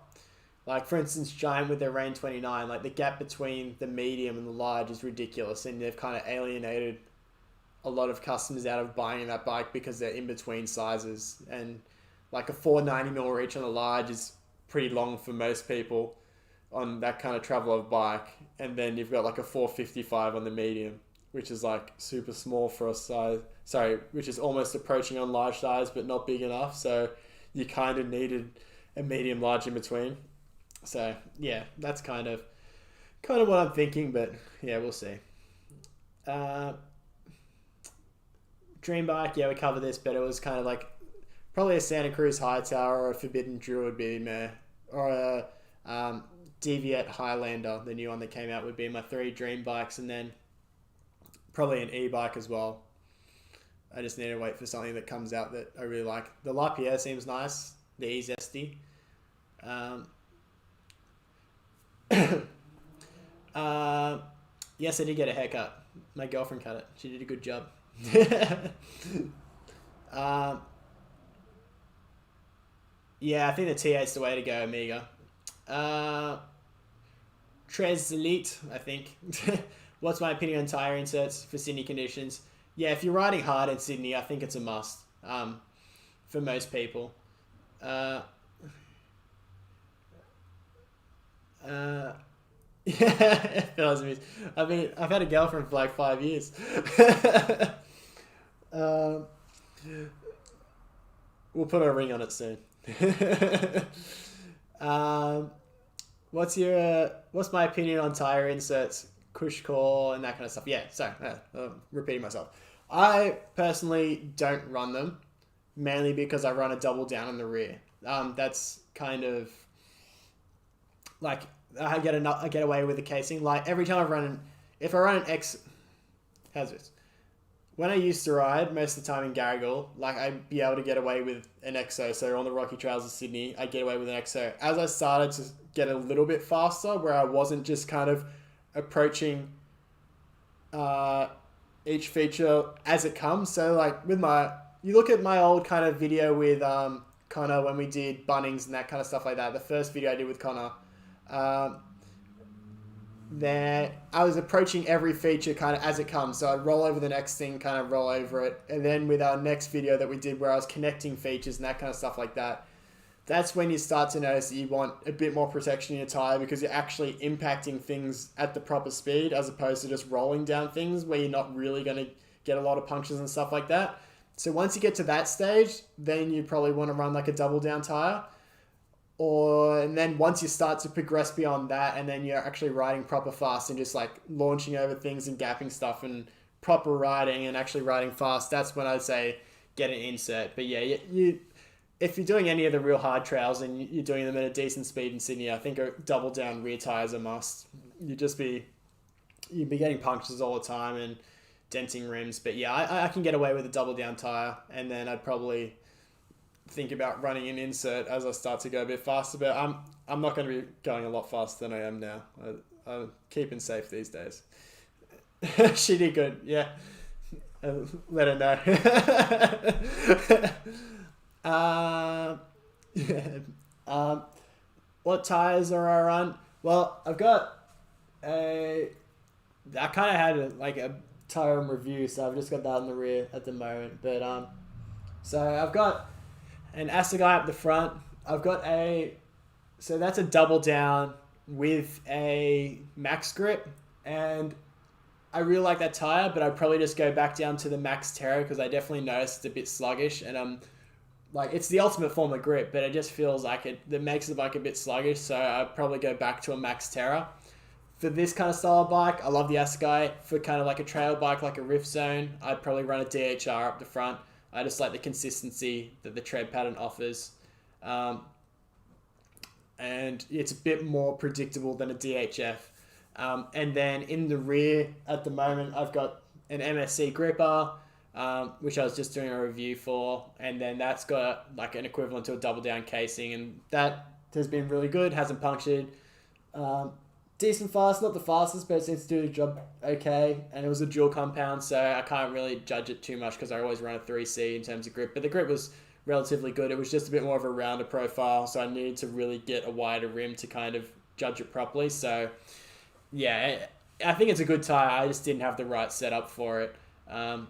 Like for instance, Giant with their Rain 29, like the gap between the medium and the large is ridiculous, and they've kind of alienated a lot of customers out of buying that bike because they're in between sizes. And like a 490mm reach on the large is pretty long for most people on that kind of travel of bike, and then you've got like a 455 on the medium, which is like super small for a size, which is almost approaching on large size but not big enough, so you kind of needed a medium large in between. So yeah, that's kind of what I'm thinking, but yeah, we'll see. Dream bike, yeah, we covered this, but it was kind of like probably a Santa Cruz Hightower or a Forbidden Druid would be or a Deviate Highlander, the new one that came out, would be my 3 dream bikes, and then probably an e-bike as well. I just need to wait for something that comes out that I really like. The LaPierre seems nice, the E-Zesty. Yes, I did get a haircut. My girlfriend cut it. She did a good job. Yeah, I think the T8's the way to go, Amiga. Trez Elite, I think. What's my opinion on tyre inserts for Sydney conditions? Yeah, if you're riding hard in Sydney, I think it's a must for most people. Yeah, fellas, I mean, I've had a girlfriend for like 5 years. We'll put a ring on it soon. What's my opinion on tire inserts, cush core, and that kind of stuff? Yeah, so repeating myself. I personally don't run them, mainly because I run a double down in the rear. That's kind of like I get away with the casing. Like every time if I run an X, how's this? When I used to ride most of the time in Garrigal, like I'd be able to get away with an XO. So on the rocky trails of Sydney, I'd get away with an XO. As I started to get a little bit faster, where I wasn't just kind of approaching each feature as it comes. So like you look at my old kind of video with Connor when we did Bunnings and that kind of stuff like that. The first video I did with Connor. Then I was approaching every feature kind of as it comes. So I'd roll over the next thing, kind of roll over it. And then with our next video that we did where I was connecting features and that kind of stuff like that, that's when you start to notice that you want a bit more protection in your tire because you're actually impacting things at the proper speed as opposed to just rolling down things where you're not really going to get a lot of punctures and stuff like that. So once you get to that stage, then you probably want to run like a double down tire. And then once you start to progress beyond that and then you're actually riding proper fast and just like launching over things and gapping stuff and proper riding and actually riding fast, that's when I'd say get an insert. But yeah, if you're doing any of the real hard trails and you're doing them at a decent speed in Sydney, I think a double down rear tire is a must. You'd be getting punctures all the time and denting rims. But yeah, I can get away with a double down tire, and then I'd probably think about running an insert as I start to go a bit faster. But I'm not going to be going a lot faster than I am now. I'm keeping safe these days. She did good, yeah. Let her know. What tires are I on? Well, I kind of had a tire review, so I've just got that in the rear at the moment. But so I've got an Assegai up the front. So that's a double down with a max grip, and I really like that tire, but I'd probably just go back down to the Max Terra because I definitely noticed it's a bit sluggish, and it's the ultimate form of grip, but it just feels like that makes the bike a bit sluggish, so I'd probably go back to a Max Terra. For this kind of style of bike, I love the Assegai. For kind of like a trail bike, like a Rift Zone, I'd probably run a DHR up the front. I just like the consistency that the tread pattern offers. And it's a bit more predictable than a DHF. And then in the rear, at the moment, I've got an MSC gripper, which I was just doing a review for. And then that's got like an equivalent to a double down casing. And that has been really good, hasn't punctured. Decent fast, not the fastest, but it seems to do the job okay. And it was a dual compound, so I can't really judge it too much because I always run a 3C in terms of grip. But the grip was relatively good. It was just a bit more of a rounder profile, so I needed to really get a wider rim to kind of judge it properly. So yeah, I think it's a good tire. I just didn't have the right setup for it. But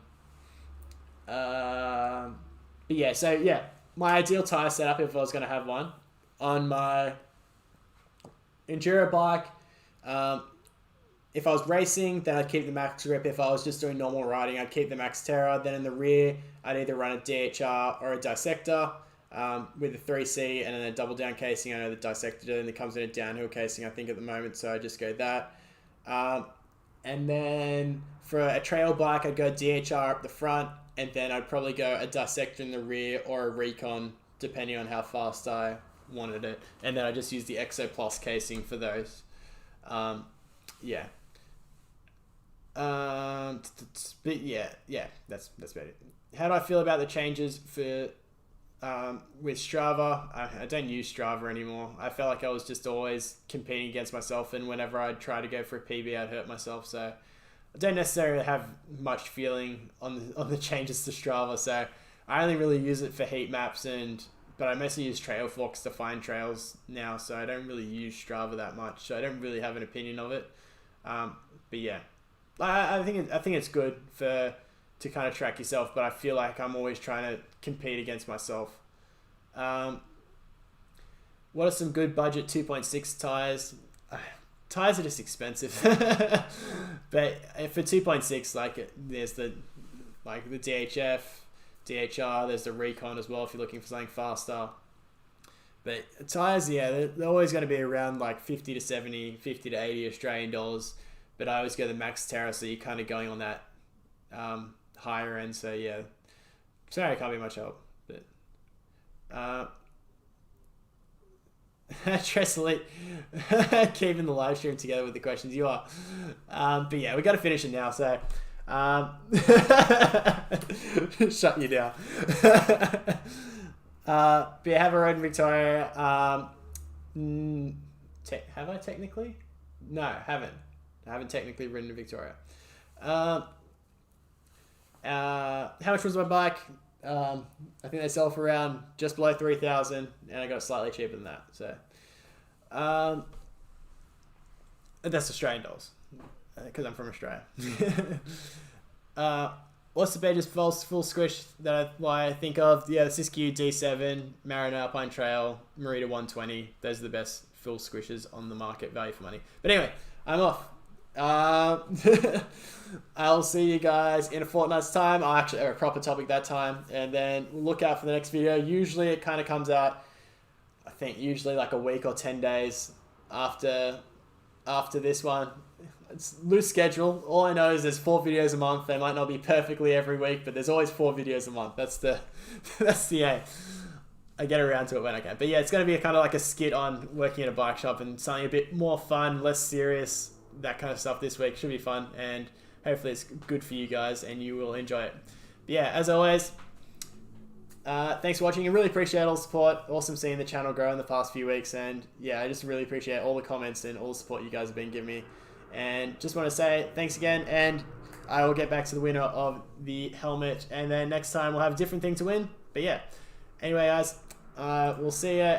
yeah, so yeah, my ideal tire setup if I was going to have one on my enduro bike. If I was racing, then I'd keep the max grip. If I was just doing normal riding, I'd keep the Max Terra. Then in the rear, I'd either run a DHR or a Dissector with a 3C and then a double down casing. I know the Dissector then it comes in a downhill casing, I think, at the moment, so I just go that. And then for a trail bike, I'd go DHR up the front, and then I'd probably go a Dissector in the rear or a Recon, depending on how fast I wanted it. And then I just use the Exo Plus casing for those. Yeah. But yeah, that's about it. How do I feel about the changes for with Strava? I don't use Strava anymore. I felt like I was just always competing against myself, and whenever I'd try to go for a PB, I'd hurt myself. So I don't necessarily have much feeling on the changes to Strava. So I only really use it for heat maps, but I mostly use Trailfox to find trails now. So I don't really use Strava that much. So I don't really have an opinion of it. But yeah, I think it's good to kind of track yourself, but I feel like I'm always trying to compete against myself. What are some good budget 2.6 tires? Tires are just expensive, but for 2.6, there's the DHF, DHR. There's the Recon as well if you're looking for something faster. But tyres, yeah, they're always going to be around like 50 to 70, 50 to 80 Australian dollars. But I always go the Max Terra, so you're kind of going on that higher end. So yeah, sorry I can't be much help. But Trestle, keeping the live stream together with the questions. You are. But yeah, we got to finish it now. So shut you down. But yeah, have a road in Victoria. Have I technically? No, haven't. I haven't technically ridden in Victoria. How much was my bike? I think they sell for around just below 3,000, and I got it slightly cheaper than that. So, that's Australian dollars because I'm from Australia. What's the biggest full squish that I think of? Yeah, the Siskiyou D7, Mariner Alpine Trail, Merida 120. Those are the best full squishes on the market, value for money. But anyway, I'm off. I'll see you guys in a fortnight's time. I'll actually have a proper topic that time, and then look out for the next video. Usually it kind of comes out, I think usually like a week or 10 days after this one. It's loose schedule. All I know is there's 4 videos a month. They might not be perfectly every week, but there's always 4 videos a month. That's the aim. I get around to it when I can. But yeah, it's going to be kind of like a skit on working at a bike shop and something a bit more fun, less serious, that kind of stuff this week. Should be fun, and hopefully it's good for you guys and you will enjoy it. But yeah, as always, thanks for watching. I really appreciate all the support. Awesome seeing the channel grow in the past few weeks, and yeah, I just really appreciate all the comments and all the support you guys have been giving me. And just want to say thanks again, and I will get back to the winner of the helmet, and then next time we'll have a different thing to win. But yeah, anyway guys, we'll see you.